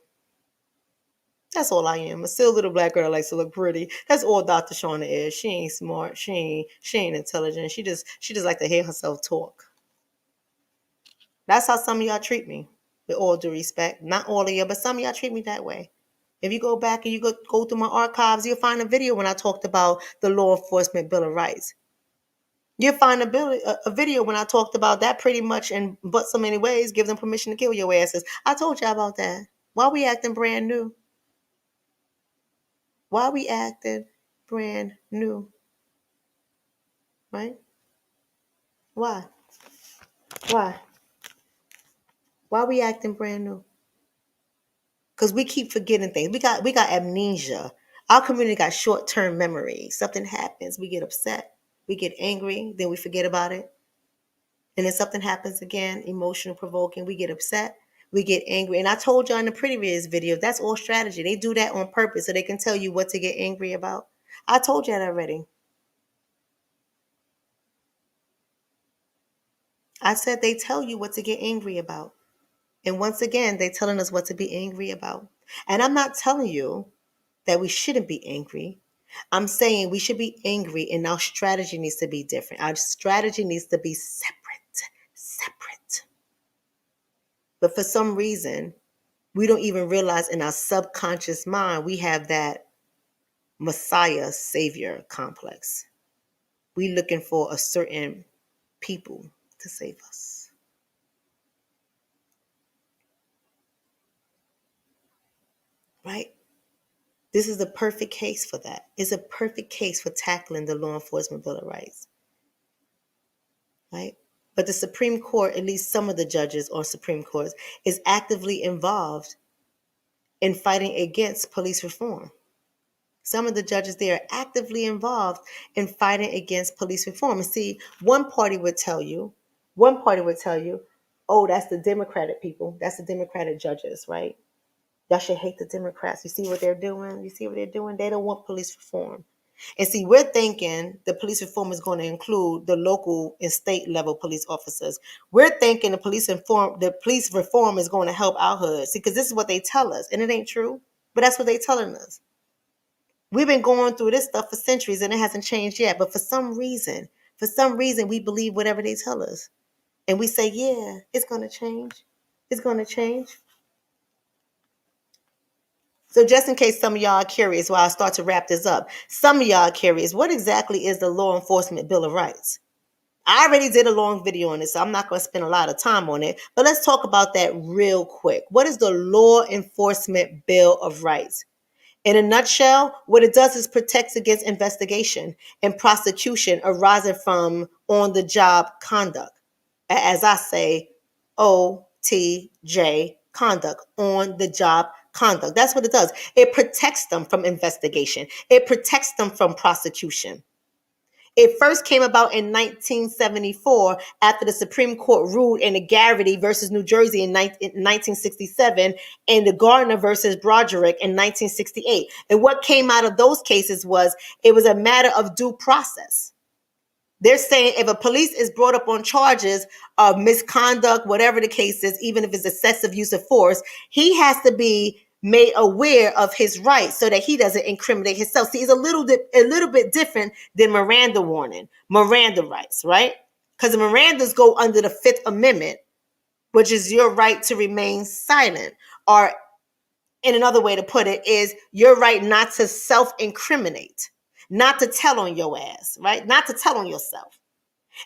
That's all I am. A silly little black girl that likes to look pretty. That's all Dr. Shonna is. She ain't smart. She ain't intelligent. She just like to hear herself talk. That's how some of y'all treat me, with all due respect. Not all of you, but some of y'all treat me that way. If you go back and you go through my archives, you'll find a video when I talked about the Law Enforcement Bill of Rights. You'll find a video when I talked about that pretty much in but so many ways, give them permission to kill your asses. I told y'all about that. Why we acting brand new? Why we acting brand new? Right? Why? Why? Why we acting brand new? Because we keep forgetting things. We got amnesia. Our community got short-term memory. Something happens, we get upset, we get angry, then we forget about it. And then something happens again, emotional, provoking, we get upset, we get angry. And I told y'all in the previous video, that's all strategy. They do that on purpose so they can tell you what to get angry about. I told you that already. I said they tell you what to get angry about. And once again, they're telling us what to be angry about. And I'm not telling you that we shouldn't be angry. I'm saying we should be angry and our strategy needs to be different. Our strategy needs to be separate. Separate. But for some reason, we don't even realize in our subconscious mind, we have that Messiah Savior complex. We looking for a certain people to save us. Right? This is a perfect case for that. It's a perfect case for tackling the law enforcement Bill of Rights. Right? But the Supreme Court, at least some of the judges on Supreme Courts, is actively involved in fighting against police reform. Some of the judges there are actively involved in fighting against police reform. And see, one party would tell you, oh, that's the Democratic people. That's the Democratic judges, right? Y'all should hate the Democrats. You see what they're doing? They don't want police reform. And see, we're thinking the police reform is going to include the local and state level police officers. We're thinking the police reform is going to help our hood. See, because this is what they tell us, and it ain't true, but that's what they're telling us. We've been going through this stuff for centuries, and it hasn't changed yet. But for some reason, we believe whatever they tell us, and we say, "Yeah, it's going to change. It's going to change." So just in case some of y'all are curious, while I start to wrap this up, some of y'all are curious, what exactly is the Law Enforcement Bill of Rights? I already did a long video on this, so I'm not going to spend a lot of time on it, but let's talk about that real quick. What is the Law Enforcement Bill of Rights? In a nutshell, what it does is protects against investigation and prosecution arising from on-the-job conduct. As I say, OTJ conduct, on the job conduct. That's what it does. It protects them from investigation. It protects them from prosecution. It first came about in 1974 after the Supreme Court ruled in the Garrity versus New Jersey in 1967 and the Gardner versus Broderick in 1968. And what came out of those cases was it was a matter of due process. They're saying if a police is brought up on charges of misconduct, whatever the case is, even if it's excessive use of force, he has to be made aware of his rights so that he doesn't incriminate himself. See, it's a little bit different than Miranda warning, Miranda rights, right? Because the Mirandas go under the Fifth Amendment, which is your right to remain silent, or in another way to put it is your right not to self-incriminate, not to tell on your ass, right? Not to tell on yourself.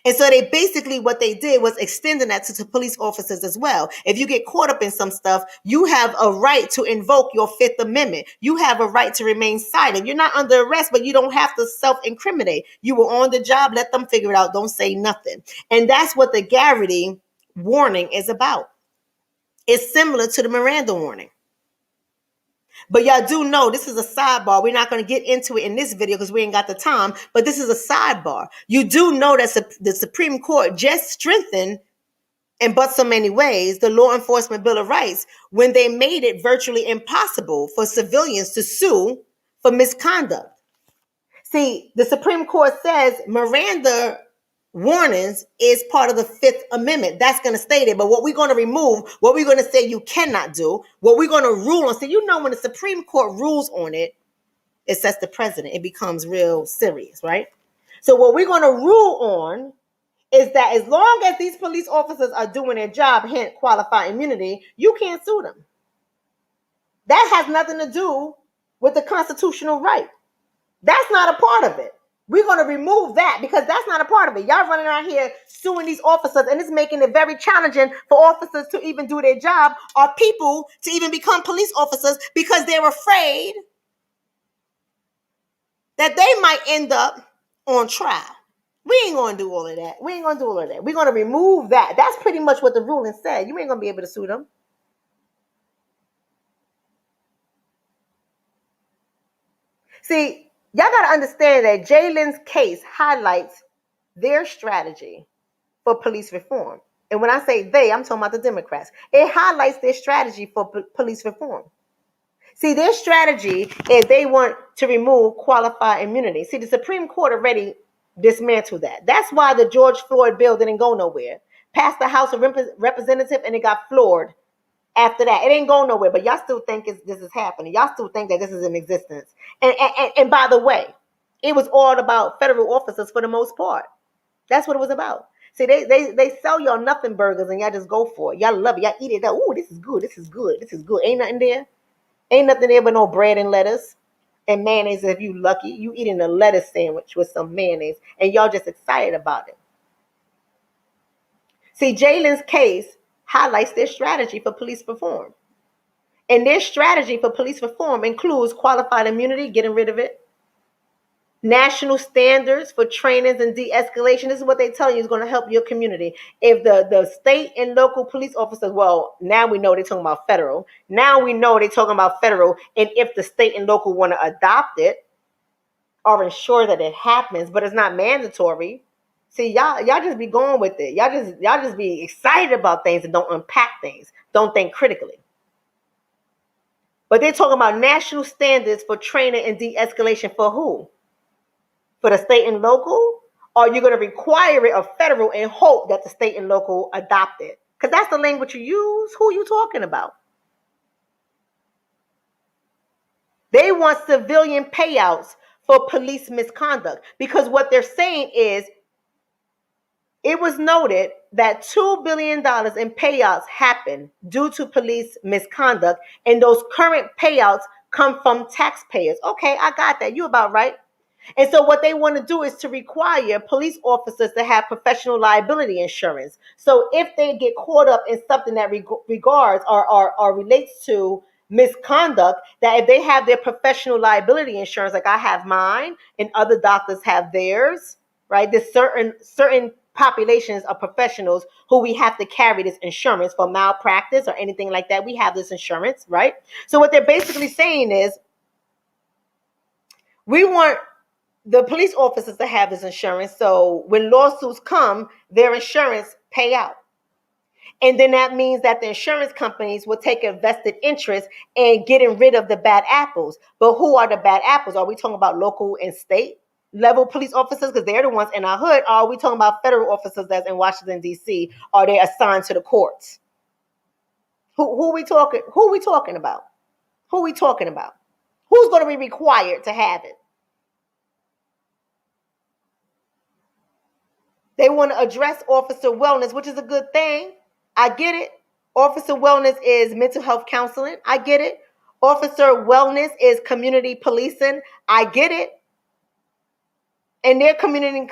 And so they basically, what they did was extending that to police officers as well. If you get caught up in some stuff, you have a right to invoke your Fifth Amendment. You have a right to remain silent. You're not under arrest, but you don't have to self-incriminate. You were on the job, let them figure it out. Don't say nothing. And that's what the Garrity warning is about. It's similar to the Miranda warning. But y'all do know this is a sidebar. We're not going to get into it in this video because we ain't got the time, but this is a sidebar. You do know that the Supreme Court just strengthened, in but so many ways, the Law Enforcement Bill of Rights when they made it virtually impossible for civilians to sue for misconduct. See, the Supreme Court says Miranda warnings is part of the Fifth Amendment. That's going to stay there. But what we're going to remove, what we're going to say you cannot do, what we're going to rule on. So you know when the Supreme Court rules on it, it sets the precedent. It becomes real serious, right? So what we're going to rule on is that as long as these police officers are doing their job, hence qualified immunity, you can't sue them. That has nothing to do with the constitutional right. That's not a part of it. We're going to remove that because that's not a part of it. Y'all running around here suing these officers, and it's making it very challenging for officers to even do their job or people to even become police officers because they're afraid that they might end up on trial. We ain't going to do all of that. We're going to remove that. That's pretty much what the ruling said. You ain't going to be able to sue them. See, y'all got to understand that Jayland's case highlights their strategy for police reform. And when I say they, I'm talking about the Democrats. It highlights their strategy for police reform. See, their strategy is they want to remove qualified immunity. See, the Supreme Court already dismantled that. That's why the George Floyd bill didn't go nowhere. Passed the House of Representatives and it got floored after that. It ain't going nowhere, but y'all still think this is happening. Y'all still think that this is in existence. And by the way, it was all about federal officers for the most part. That's what it was about. See, they sell y'all nothing burgers and y'all just go for it. Y'all love it. Y'all eat it. Oh, this is good. This is good. This is good. Ain't nothing there. Ain't nothing there but no bread and lettuce and mayonnaise. If you lucky, you eating a lettuce sandwich with some mayonnaise and y'all just excited about it. See, Jayland's case highlights their strategy for police reform. And their strategy for police reform includes qualified immunity, getting rid of it, national standards for trainings and de-escalation. This is what they tell you is going to help your community. If the state and local police officers, well, now we know they're talking about federal. Now we know they're talking about federal. And if the state and local want to adopt it or ensure that it happens, but it's not mandatory. See, y'all just be going with it. Y'all just be excited about things and don't unpack things. Don't think critically. But they're talking about national standards for training and de-escalation for who? For the state and local? Or you're going to require it of federal and hope that the state and local adopt it? Because that's the language you use. Who are you talking about? They want civilian payouts for police misconduct. Because what they're saying is, it was noted that $2 billion in payouts happened due to police misconduct, and those current payouts come from taxpayers. Okay, I got that. You about right. And so what they want to do is to require police officers to have professional liability insurance. So if they get caught up in something that regards or relates to misconduct, that if they have their professional liability insurance, like I have mine and other doctors have theirs, right? There's certain populations of professionals who we have to carry this insurance for malpractice or anything like that. We have this insurance, right? So what they're basically saying is, we want the police officers to have this insurance, so when lawsuits come, their insurance pay out. And then that means that the insurance companies will take a vested interest in getting rid of the bad apples. But who are the bad apples? Are we talking about local and state level police officers, because they're the ones in our hood? Or are we talking about federal officers that's in Washington, D.C.? Are they assigned to the courts? Who are we talking about? Who are we talking about? Who's going to be required to have it? They want to address officer wellness, which is a good thing. I get it. Officer wellness is mental health counseling. I get it. Officer wellness is community policing. I get it. And their community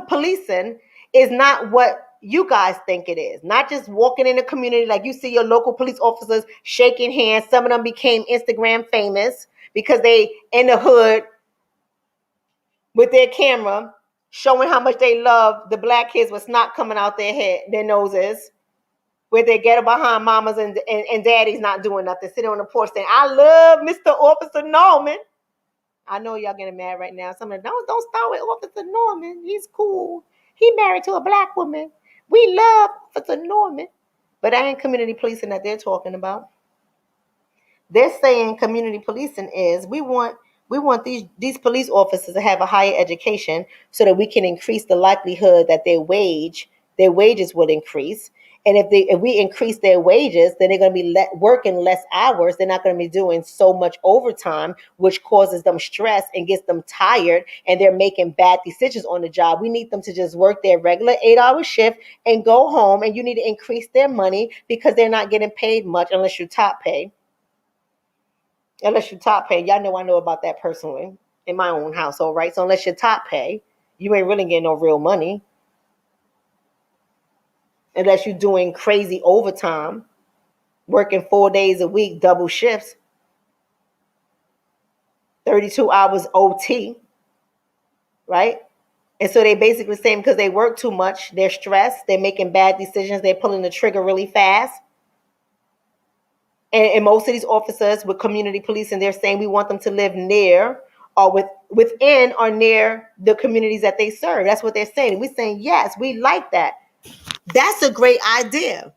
policing is not what you guys think it is. Not just walking in the community like you see your local police officers shaking hands. Some of them became Instagram famous because they in the hood with their camera showing how much they love the black kids with snot coming out their noses, where they get behind mamas and daddies not doing nothing, sitting on the porch saying, I love Mr. Officer Norman. I know y'all getting mad right now. Some of them, don't start with Officer Norman. He's cool. He married to a black woman. We love Officer Norman. But that ain't community policing that they're talking about. They're saying community policing is we want these police officers to have a higher education so that we can increase the likelihood that their wages will increase. And if we increase their wages, then they're going to be working less hours. They're not going to be doing so much overtime, which causes them stress and gets them tired, and they're making bad decisions on the job. We need them to just work their regular 8-hour shift and go home, and you need to increase their money because they're not getting paid much unless you're top pay. Y'all know I know about that personally. in my own household, right? So unless you're top pay, you ain't really getting no real money. Unless you're doing crazy overtime, working 4 days a week, double shifts, 32 hours OT, right? And so they basically saying because they work too much, they're stressed, they're making bad decisions, they're pulling the trigger really fast. And most of these officers with community policing, they're saying we want them to live near or within or near the communities that they serve. That's what they're saying. We're saying, yes, we like that. That's a great idea.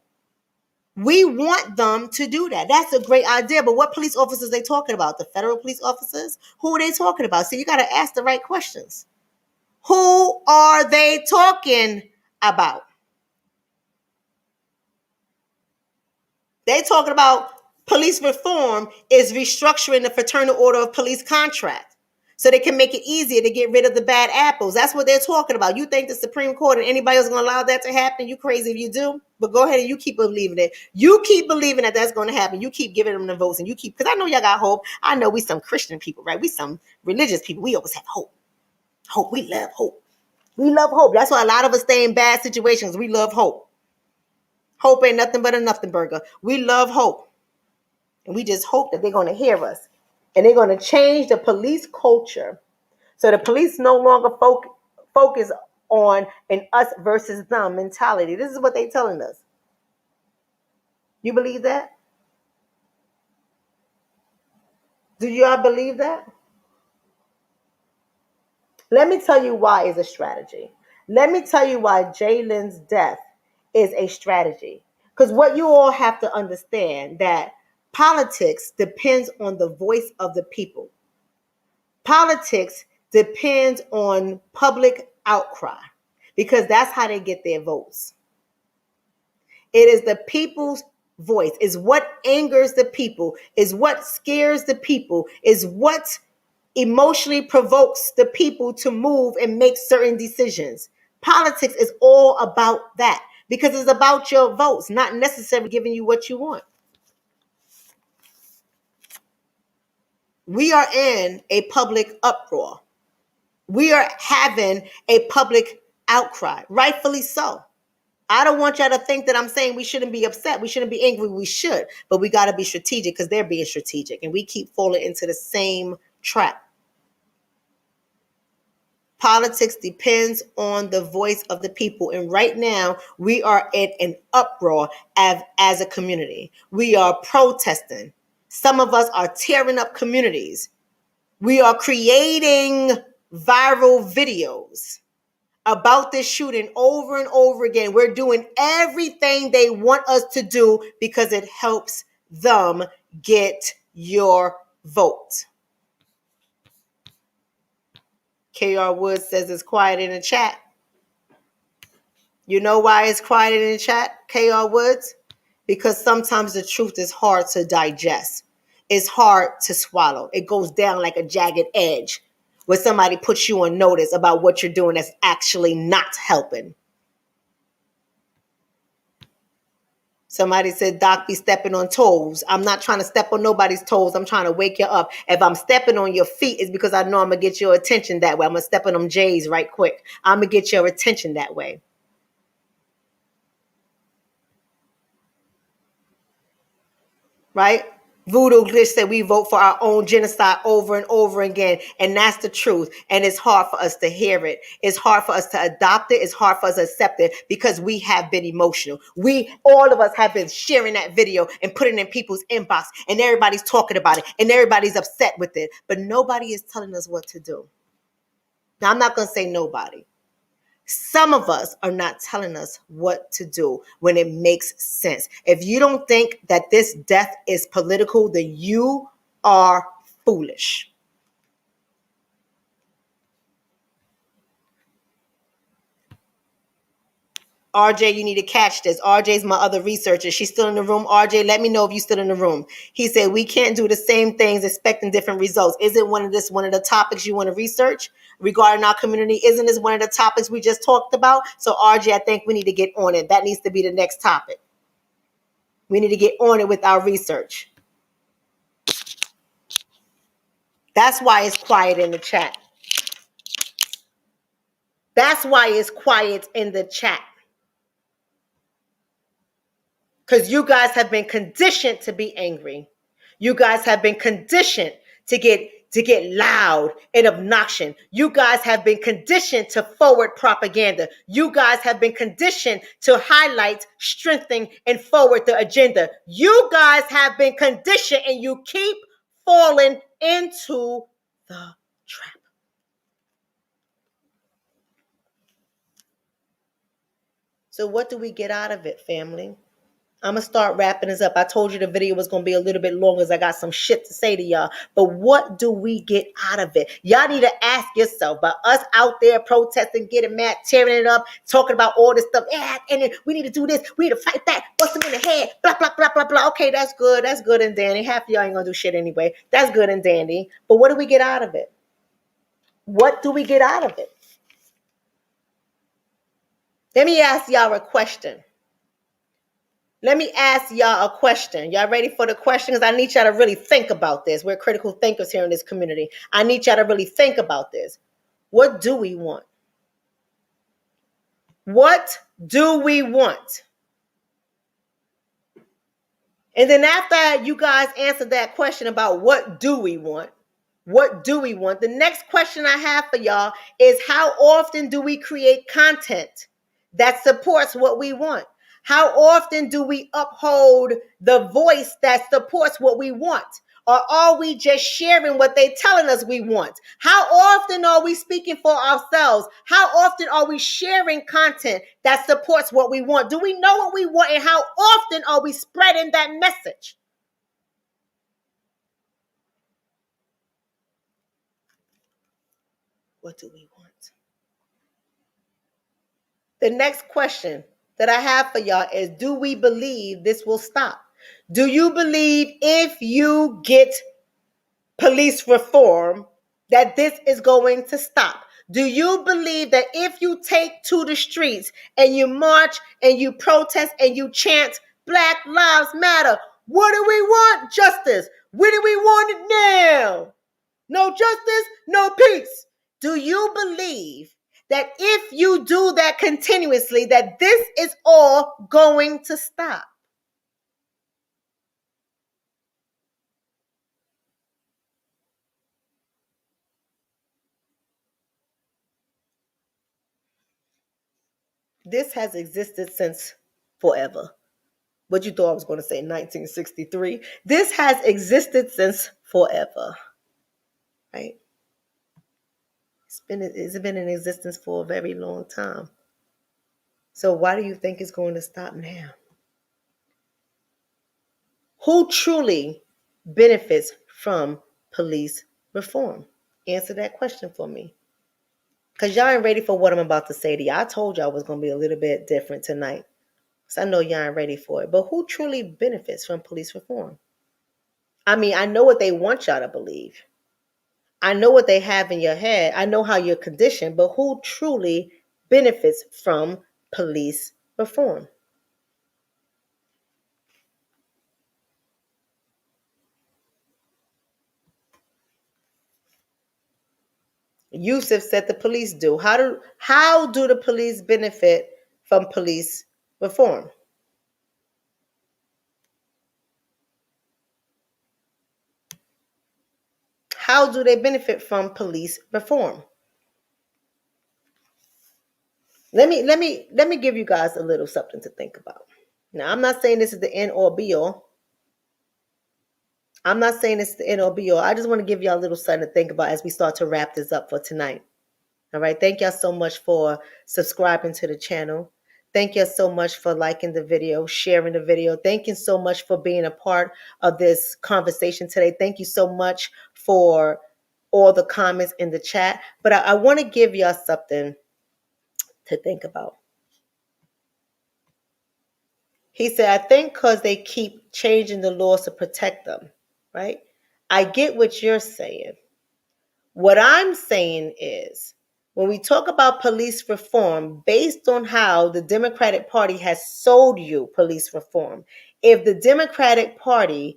We want them to do that. That's a great idea. But what police officers are they talking about? The federal police officers? Who are they talking about? So you got to ask the right questions. Who are they talking about? They talking about police reform is restructuring the Fraternal Order of Police contract so they can make it easier to get rid of the bad apples. That's what they're talking about. You think the Supreme Court and anybody else is going to allow that to happen? You crazy if you do. But go ahead and you keep believing it. You keep believing that that's going to happen. You keep giving them the votes and you keep, because I know y'all got hope. I know we some Christian people, right? We some religious people. We always have hope. Hope. We love hope. We love hope. That's why a lot of us stay in bad situations. We love hope. Hope ain't nothing but a nothing burger. We love hope. And we just hope that they're going to hear us. And they're going to change the police culture. So the police no longer focus on an us versus them mentality. This is what they're telling us. You believe that? Do y'all believe that? Let me tell you why it's a strategy. Let me tell you why Jayland's death is a strategy. Because what you all have to understand that politics depends on the voice of the people. Politics depends on public outcry because that's how they get their votes. It is the people's voice, is what angers the people, is what scares the people, is what emotionally provokes the people to move and make certain decisions. Politics is all about that because it's about your votes, not necessarily giving you what you want. We are in a public uproar. We are having a public outcry, rightfully so. I don't want y'all to think that I'm saying we shouldn't be upset. We shouldn't be angry. We should, but we got to be strategic because they're being strategic and we keep falling into the same trap. Politics depends on the voice of the people. And right now we are in an uproar as a community. We are protesting. Some of us are tearing up communities. We are creating viral videos about this shooting over and over again. We're doing everything they want us to do because it helps them get your vote. KR Woods says it's quiet in the chat. You know why it's quiet in the chat, KR Woods? Because sometimes the truth is hard to digest. It's hard to swallow. It goes down like a jagged edge where somebody puts you on notice about what you're doing that's actually not helping. Somebody said, Doc be stepping on toes. I'm not trying to step on nobody's toes. I'm trying to wake you up. If I'm stepping on your feet, it's because I know I'm going to get your attention that way. I'm going to step on them J's right quick. I'm going to get your attention that way. Right? Voodoo Glitch said we vote for our own genocide over and over again. And that's the truth. And it's hard for us to hear it. It's hard for us to adopt it. It's hard for us to accept it because we have been emotional. All of us have been sharing that video and putting it in people's inbox and everybody's talking about it and everybody's upset with it. But nobody is telling us what to do. Now, I'm not going to say nobody. Some of us are not telling us what to do when it makes sense. If you don't think that this death is political, then you are foolish. RJ, you need to catch this. RJ's my other researcher. She's still in the room. RJ, let me know if you're still in the room. He said, we can't do the same things expecting different results. Isn't one of the topics you want to research regarding our community? Isn't this one of the topics we just talked about? So RJ, I think we need to get on it. That needs to be the next topic. We need to get on it with our research. That's why it's quiet in the chat. That's why it's quiet in the chat. Because you guys have been conditioned to be angry. You guys have been conditioned to get loud and obnoxious. You guys have been conditioned to forward propaganda. You guys have been conditioned to highlight, strengthen, and forward the agenda. You guys have been conditioned, and you keep falling into the trap. So what do we get out of it, family? I'm going to start wrapping this up. I told you the video was going to be a little bit longer because I got some shit to say to y'all. But what do we get out of it? Y'all need to ask yourself, by us out there protesting, getting mad, tearing it up, talking about all this stuff. Yeah, and then we need to do this. We need to fight that. Bust them in the head. Blah, blah, blah, blah, blah. Okay, that's good. That's good and dandy. Half of y'all ain't going to do shit anyway. That's good and dandy. But what do we get out of it? What do we get out of it? Let me ask y'all a question. Let me ask y'all a question. Y'all ready for the question? Because I need y'all to really think about this. We're critical thinkers here in this community. I need y'all to really think about this. What do we want? What do we want? And then after you guys answer that question about what do we want, what do we want? The next question I have for y'all is, how often do we create content that supports what we want? How often do we uphold the voice that supports what we want? Or are we just sharing what they're telling us we want? How often are we speaking for ourselves? How often are we sharing content that supports what we want? Do we know what we want, and how often are we spreading that message? What do we want? The next question that I have for y'all is, do we believe this will stop? Do you believe if you get police reform that this is going to stop? Do you believe that if you take to the streets and you march and you protest and you chant Black Lives Matter, what do we want? Justice. What do we want it now? No justice, no peace. Do you believe that if you do that continuously, that this is all going to stop? This has existed since forever. What you thought I was going to say, 1963? This has existed since forever, right? It's been in existence for a very long time. So why do you think it's going to stop now? Who truly benefits from police reform? Answer that question for me. Because y'all ain't ready for what I'm about to say to y'all. I told y'all it was going to be a little bit different tonight. So I know y'all ain't ready for it. But who truly benefits from police reform? I mean, I know what they want y'all to believe. I know what they have in your head. I know how you're conditioned. But who truly benefits from police reform? Yusuf said the police do. How do the police benefit from police reform? How do they benefit from police reform? Let me give you guys a little something to think about. Now, I'm not saying this is the end or be all. I'm not saying this is the end or be all. I just want to give y'all a little something to think about as we start to wrap this up for tonight. All right. Thank y'all so much for subscribing to the channel. Thank you so much for liking the video, sharing the video. Thank you so much for being a part of this conversation today. Thank you so much for all the comments in the chat. But I want to give y'all something to think about. He said, I think because they keep changing the laws to protect them, right? I get what you're saying. What I'm saying is, when we talk about police reform, based on how the Democratic Party has sold you police reform, if the Democratic Party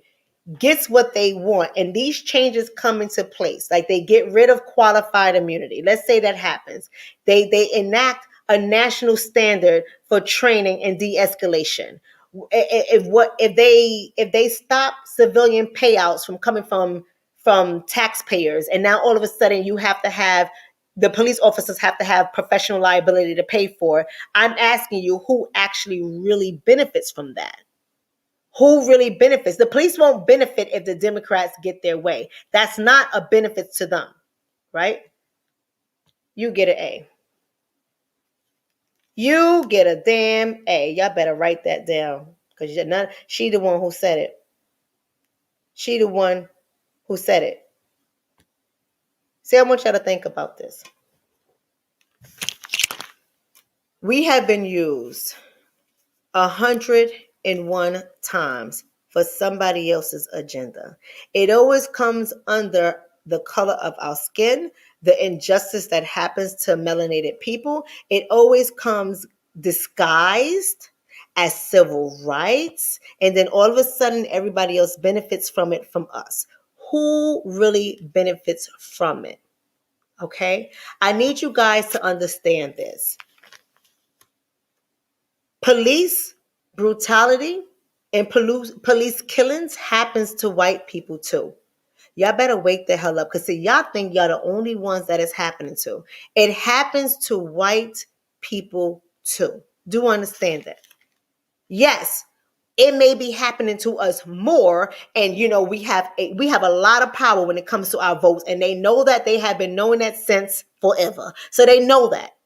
gets what they want and these changes come into place, like they get rid of qualified immunity, let's say that happens, they enact a national standard for training and de-escalation. If they stop civilian payouts from coming from taxpayers, and now all of a sudden you have to have the police officers have to have professional liability to pay for it, I'm asking you, who actually really benefits from that? Who really benefits? The police won't benefit if the Democrats get their way. That's not a benefit to them, right? You get an A. You get a damn A. Y'all better write that down, because she the one who said it. She the one who said it. See, I want y'all to think about this. We have been used 101 times for somebody else's agenda. It always comes under the color of our skin, the injustice that happens to melanated people. It always comes disguised as civil rights, and then all of a sudden everybody else benefits from it from us. Who really benefits from it? Okay? I need you guys to understand this. Police brutality and police killings happens to white people too. Y'all better wake the hell up, because see, y'all think y'all the only ones that it's happening to. It happens to white people too. Do understand that? Yes, it may be happening to us more, and we have a lot of power when it comes to our votes, and they know that. They have been knowing that since forever, so they know that.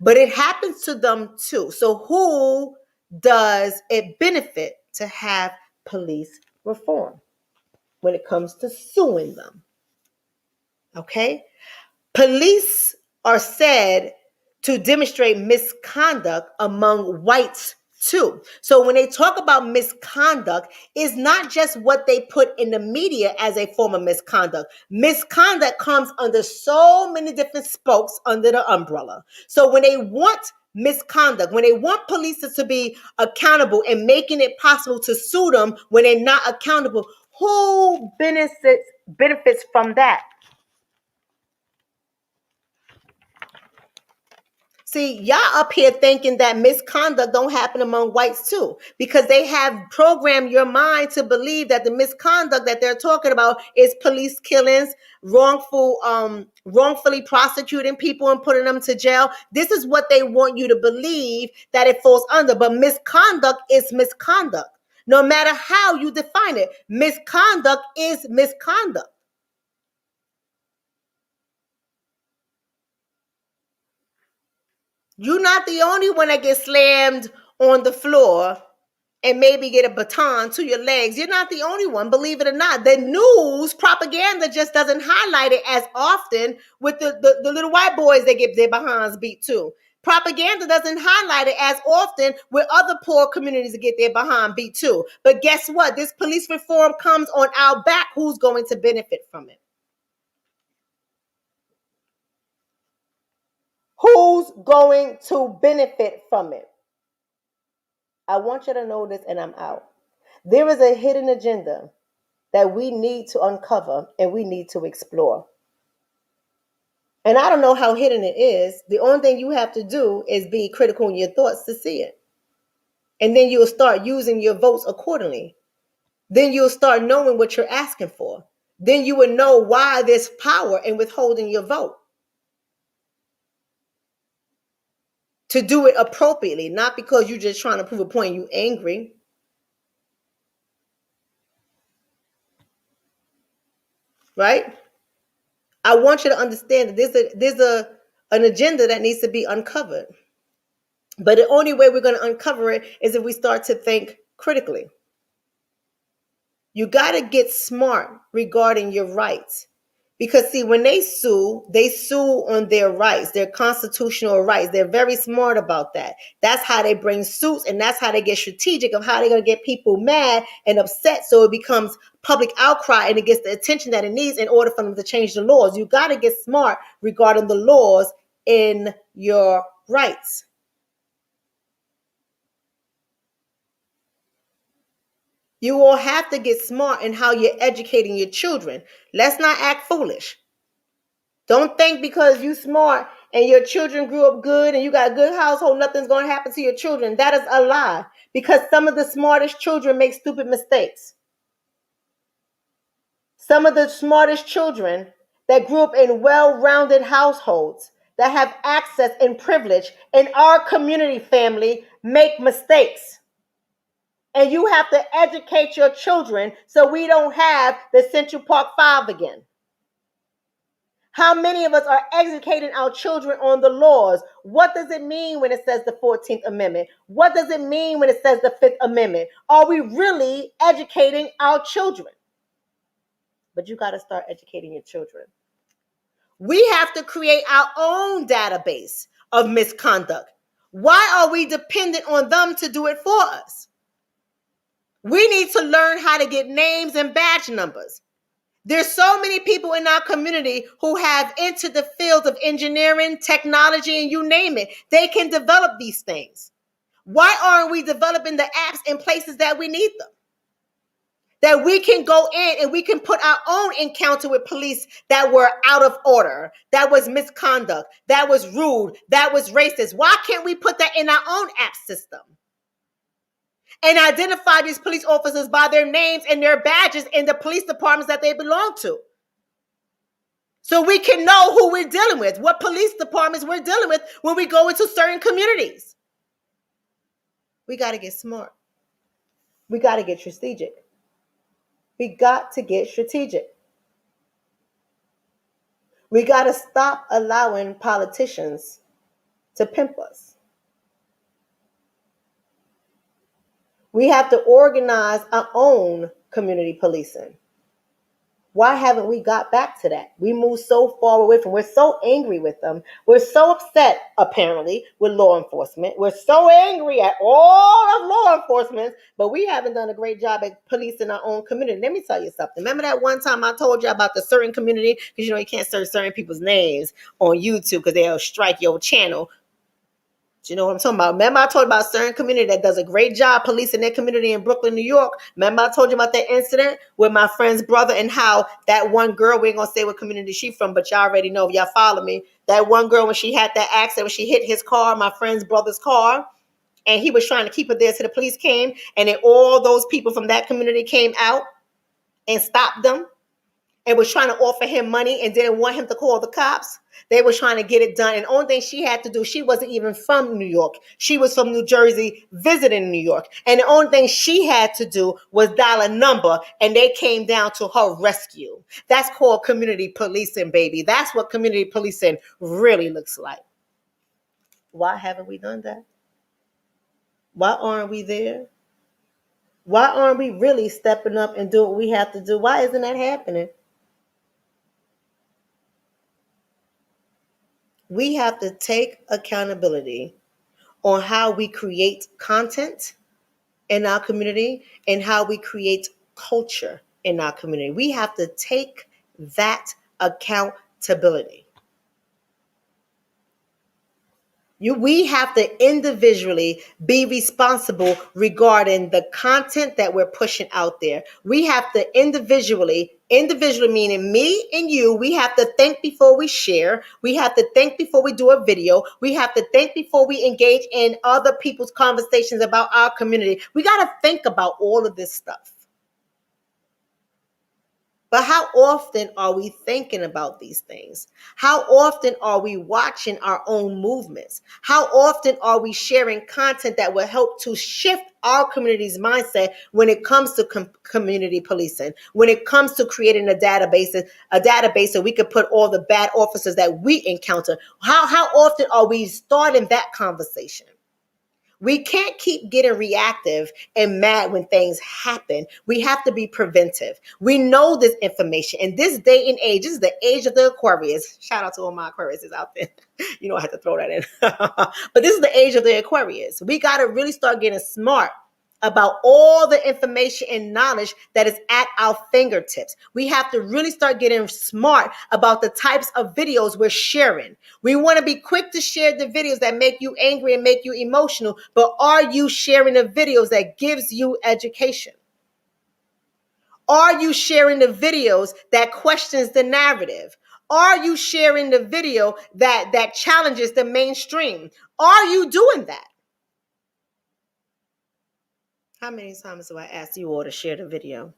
But it happens to them too. So who does it benefit to have police reform when it comes to suing them? Okay? Police are said to demonstrate misconduct among whites too. So when they talk about misconduct, it's not just what they put in the media as a form of misconduct. Misconduct comes under so many different spokes under the umbrella. So when they want misconduct, when they want police to be accountable and making it possible to sue them when they're not accountable, who benefits from that? See, y'all up here thinking that misconduct don't happen among whites too, because they have programmed your mind to believe that the misconduct that they're talking about is police killings, wrongfully prosecuting people and putting them to jail. This is what they want you to believe that it falls under, but misconduct is misconduct. No matter how you define it, misconduct is misconduct. You're not the only one that gets slammed on the floor and maybe get a baton to your legs. You're not the only one, believe it or not. The news propaganda just doesn't highlight it as often with the little white boys that get their behinds beat too. Propaganda doesn't highlight it as often with other poor communities that get their behind beat too. But guess what? This police reform comes on our back. Who's going to benefit from it? Who's going to benefit from it? I want you to know this, and I'm out. There is a hidden agenda that we need to uncover and we need to explore. And I don't know how hidden it is. The only thing you have to do is be critical in your thoughts to see it. And then you'll start using your votes accordingly. Then you'll start knowing what you're asking for. Then you will know why there's power in withholding your vote. To do it appropriately, not because you're just trying to prove a point, you're angry. Right? I want you to understand that there's an agenda that needs to be uncovered. But the only way we're going to uncover it is if we start to think critically. You got to get smart regarding your rights. Because see, when they sue on their rights, their constitutional rights. They're very smart about that. That's how they bring suits, and that's how they get strategic of how they're going to get people mad and upset, so it becomes public outcry and it gets the attention that it needs in order for them to change the laws. You got to get smart regarding the laws in your rights. You all have to get smart in how you're educating your children. Let's not act foolish. Don't think because you smart and your children grew up good and you got a good household, nothing's going to happen to your children. That is a lie, because some of the smartest children make stupid mistakes. Some of the smartest children that grew up in well-rounded households that have access and privilege in our community family make mistakes. And you have to educate your children so we don't have the Central Park 5 again. How many of us are educating our children on the laws? What does it mean when it says the 14th Amendment? What does it mean when it says the 5th Amendment? Are we really educating our children? But you got to start educating your children. We have to create our own database of misconduct. Why are we dependent on them to do it for us? We need to learn how to get names and badge numbers. There's so many people in our community who have entered the field of engineering, technology, and you name it. They can develop these things. Why aren't we developing the apps in places that we need them? That we can go in and we can put our own encounter with police that were out of order, that was misconduct, that was rude, that was racist. Why can't we put that in our own app system? And identify these police officers by their names and their badges in the police departments that they belong to. So we can know who we're dealing with, what police departments we're dealing with when we go into certain communities. We got to get smart. We got to get strategic. We got to get strategic. We got to stop allowing politicians to pimp us. We have to organize our own community policing. Why haven't we got back to that? We moved so far away from. We're so angry with them. We're so upset, apparently, with law enforcement. We're so angry at all of law enforcement, but we haven't done a great job at policing our own community. Let me tell you something. Remember that one time I told you about the certain community? Because you can't search certain people's names on YouTube because they'll strike your channel. Do you know what I'm talking about? Remember I told you about a certain community that does a great job policing their community in Brooklyn, New York? Remember I told you about that incident with my friend's brother and how that one girl, we ain't going to say what community she's from, but y'all already know if y'all follow me. That one girl, when she had that accident, when she hit his car, my friend's brother's car, and he was trying to keep her there till the police came, and then all those people from that community came out and stopped them and was trying to offer him money and didn't want him to call the cops. They were trying to get it done. And the only thing she had to do, she wasn't even from New York. She was from New Jersey visiting New York. And the only thing she had to do was dial a number and they came down to her rescue. That's called community policing, baby. That's what community policing really looks like. Why haven't we done that? Why aren't we there? Why aren't we really stepping up and doing what we have to do? Why isn't that happening? We have to take accountability on how we create content in our community and how we create culture in our community. We have to take that accountability. We have to individually be responsible regarding the content that we're pushing out there. We have to individually meaning me and you, we have to think before we share. We have to think before we do a video. We have to think before we engage in other people's conversations about our community. We got to think about all of this stuff. But how often are we thinking about these things? How often are we watching our own movements? How often are we sharing content that will help to shift our community's mindset when it comes to community policing, when it comes to creating a database so we can put all the bad officers that we encounter? How often are we starting that conversation? We can't keep getting reactive and mad when things happen. We have to be preventive. We know this information. In this day and age, this is the age of the Aquarius. Shout out to all my Aquariuses out there. I have to throw that in. But this is the age of the Aquarius. We got to really start getting smart about all the information and knowledge that is at our fingertips. We have to really start getting smart about the types of videos we're sharing. We want to be quick to share the videos that make you angry and make you emotional, but are you sharing the videos that gives you education? Are you sharing the videos that questions the narrative? Are you sharing the video that challenges the mainstream? Are you doing that? How many times do I ask you all to share the video?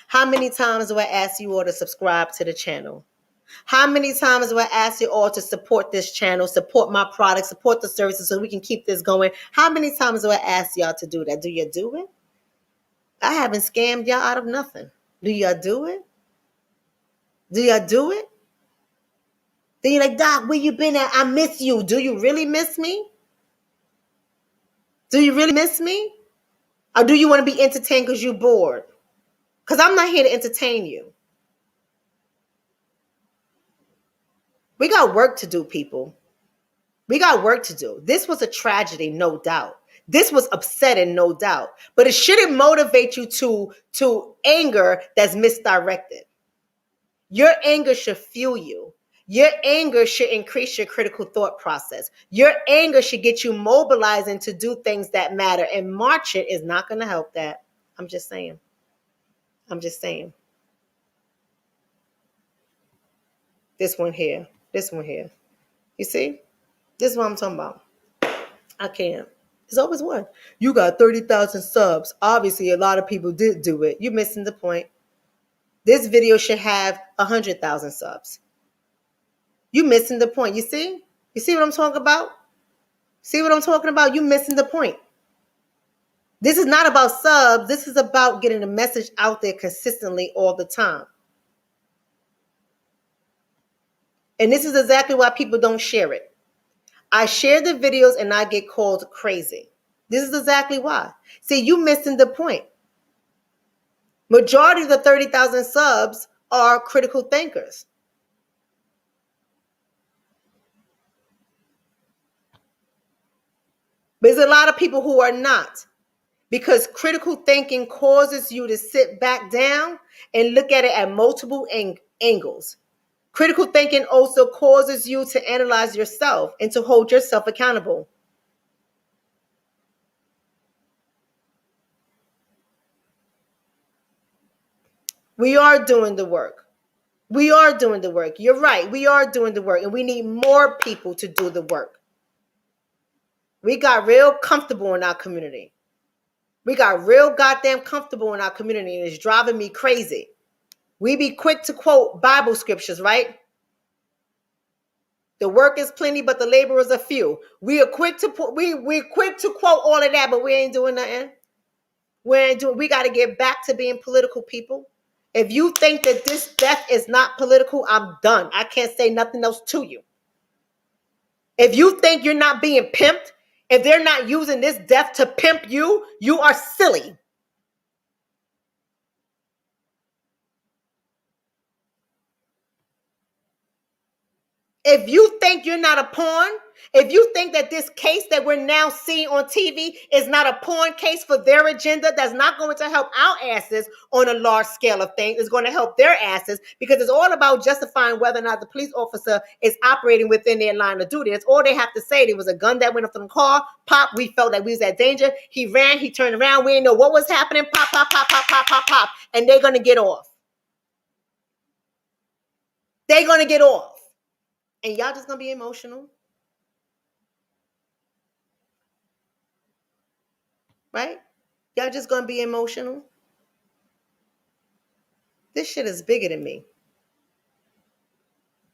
How many times do I ask you all to subscribe to the channel? How many times do I ask you all to support this channel, support my products, support the services so we can keep this going? How many times do I ask y'all to do that? Do you do it? I haven't scammed y'all out of nothing. Do y'all do it? Do y'all do it? Then you're like, Doc, where you been at? I miss you. Do you really miss me? Do you really miss me? Or do you want to be entertained because you're bored? Because I'm not here to entertain you. We got work to do, people. We got work to do. This was a tragedy, no doubt. This was upsetting, no doubt. But it shouldn't motivate you to anger that's misdirected. Your anger should fuel you. Your anger should increase your critical thought process. Your anger should get you mobilizing to do things that matter. And marching is not going to help that. I'm just saying. I'm just saying. This one here. This one here. You see? This is what I'm talking about. I can't. There's always one. You got 30,000 subs. Obviously, a lot of people did do it. You're missing the point. This video should have 100,000 subs. You're missing the point. You see? You see what I'm talking about? See what I'm talking about? You're missing the point. This is not about subs. This is about getting the message out there consistently all the time. And this is exactly why people don't share it. I share the videos and I get called crazy. This is exactly why. See, you missing the point. Majority of the 30,000 subs are critical thinkers. But there's a lot of people who are not, because critical thinking causes you to sit back down and look at it at multiple angles. Critical thinking also causes you to analyze yourself and to hold yourself accountable. We are doing the work. We are doing the work. You're right. We are doing the work, and we need more people to do the work. We got real comfortable in our community. We got real goddamn comfortable in our community, and it's driving me crazy. We be quick to quote Bible scriptures, right? The work is plenty, but the laborers are few. We are quick to put we're quick to quote all of that, but we ain't doing nothing. We got to get back to being political, people. If you think that this death is not political, I'm done. I can't say nothing else to you. If you think you're not being pimped, if they're not using this death to pimp you, you are silly. If you think you're not a pawn, if you think that this case that we're now seeing on TV is not a pawn case for their agenda, that's not going to help our asses on a large scale of things. It's going to help their asses, because it's all about justifying whether or not the police officer is operating within their line of duty. That's all they have to say. There was a gun that went off in the car. Pop, we felt that we was at danger. He ran, he turned around. We didn't know what was happening. Pop, pop, pop, pop, pop, pop, pop. And they're going to get off. They're going to get off. And y'all just going to be emotional. Right? Y'all just going to be emotional. This shit is bigger than me.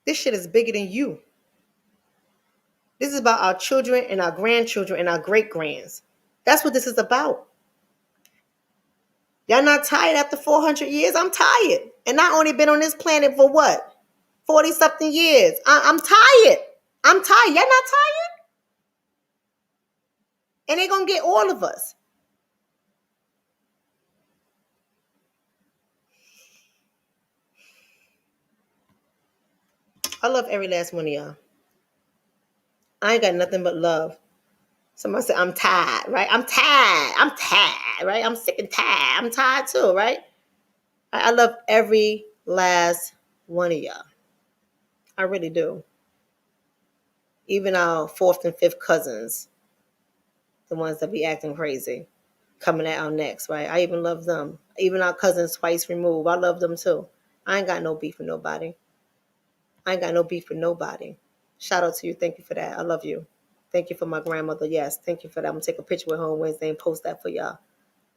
This shit is bigger than you. This is about our children and our grandchildren and our great-grands. That's what this is about. Y'all not tired after 400 years? I'm tired. And I only been on this planet for what? 40-something years. I'm tired. I'm tired. Y'all not tired? And they're going to get all of us. I love every last one of y'all. I ain't got nothing but love. Somebody said, I'm tired, right? I'm tired, right? I'm sick and tired. I'm tired too, right? I love every last one of y'all. I really do. Even our fourth and fifth cousins, the ones that be acting crazy. coming at our necks, right? I even love them. Even our cousins twice removed, I love them too. I ain't got no beef with nobody. I ain't got no beef with nobody. Shout out to you. Thank you for that. I love you. Thank you for my grandmother. Yes, thank you for that. I'm gonna take a picture with her on Wednesday and post that for y'all.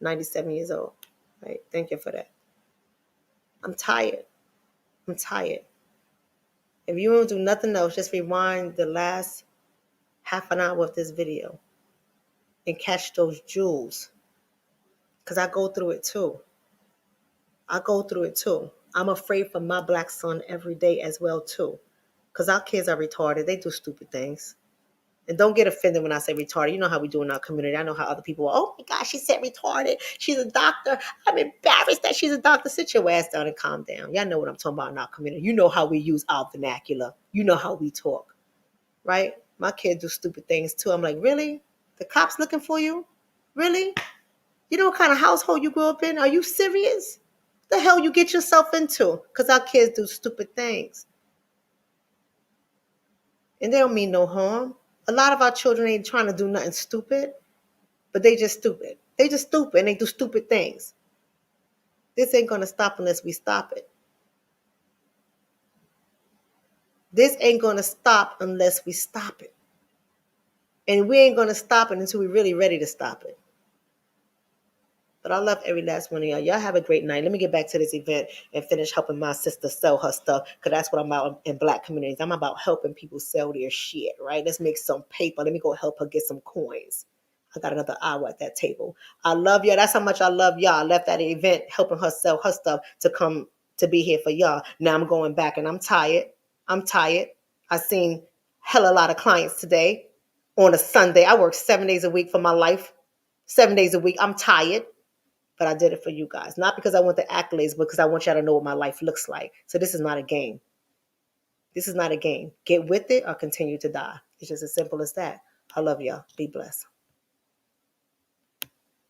97 years old. Right? Thank you for that. I'm tired. I'm tired. If you don't do nothing else, just rewind the last half an hour of this video and catch those jewels. Because I go through it too. I go through it too. I'm afraid for my black son every day as well too. Because our kids are retarded. They do stupid things. And don't get offended when I say retarded. You know how we do in our community. I know how other people are, oh my gosh, she said retarded. She's a doctor. I'm embarrassed that she's a doctor. Sit your ass down and calm down. Y'all know what I'm talking about in our community. You know how we use our vernacular. You know how we talk, right? My kids do stupid things too. I'm like, really? The cops looking for you? Really? You know what kind of household you grew up in? Are you serious? The hell you get yourself into? Because our kids do stupid things. And they don't mean no harm. A lot of our children ain't trying to do nothing stupid, but they just stupid. They just stupid and they do stupid things. This ain't gonna stop unless we stop it. This ain't gonna stop unless we stop it. And we ain't gonna stop it until we're really ready to stop it. But I love every last one of y'all. Y'all have a great night. Let me get back to this event and finish helping my sister sell her stuff, because that's what I'm about in black communities. I'm about helping people sell their shit, right? Let's make some paper. Let me go help her get some coins. I got another hour at that table. I love y'all. That's how much I love y'all. I left that event helping her sell her stuff to come to be here for y'all. Now I'm going back and I'm tired. I'm tired. I seen hella lot of clients today on a Sunday. I work 7 days a week for my life. 7 days a week. I'm tired. But I did it for you guys. Not because I want the accolades, but because I want y'all to know what my life looks like. So this is not a game. This is not a game. Get with it or continue to die. It's just as simple as that. I love y'all. Be blessed.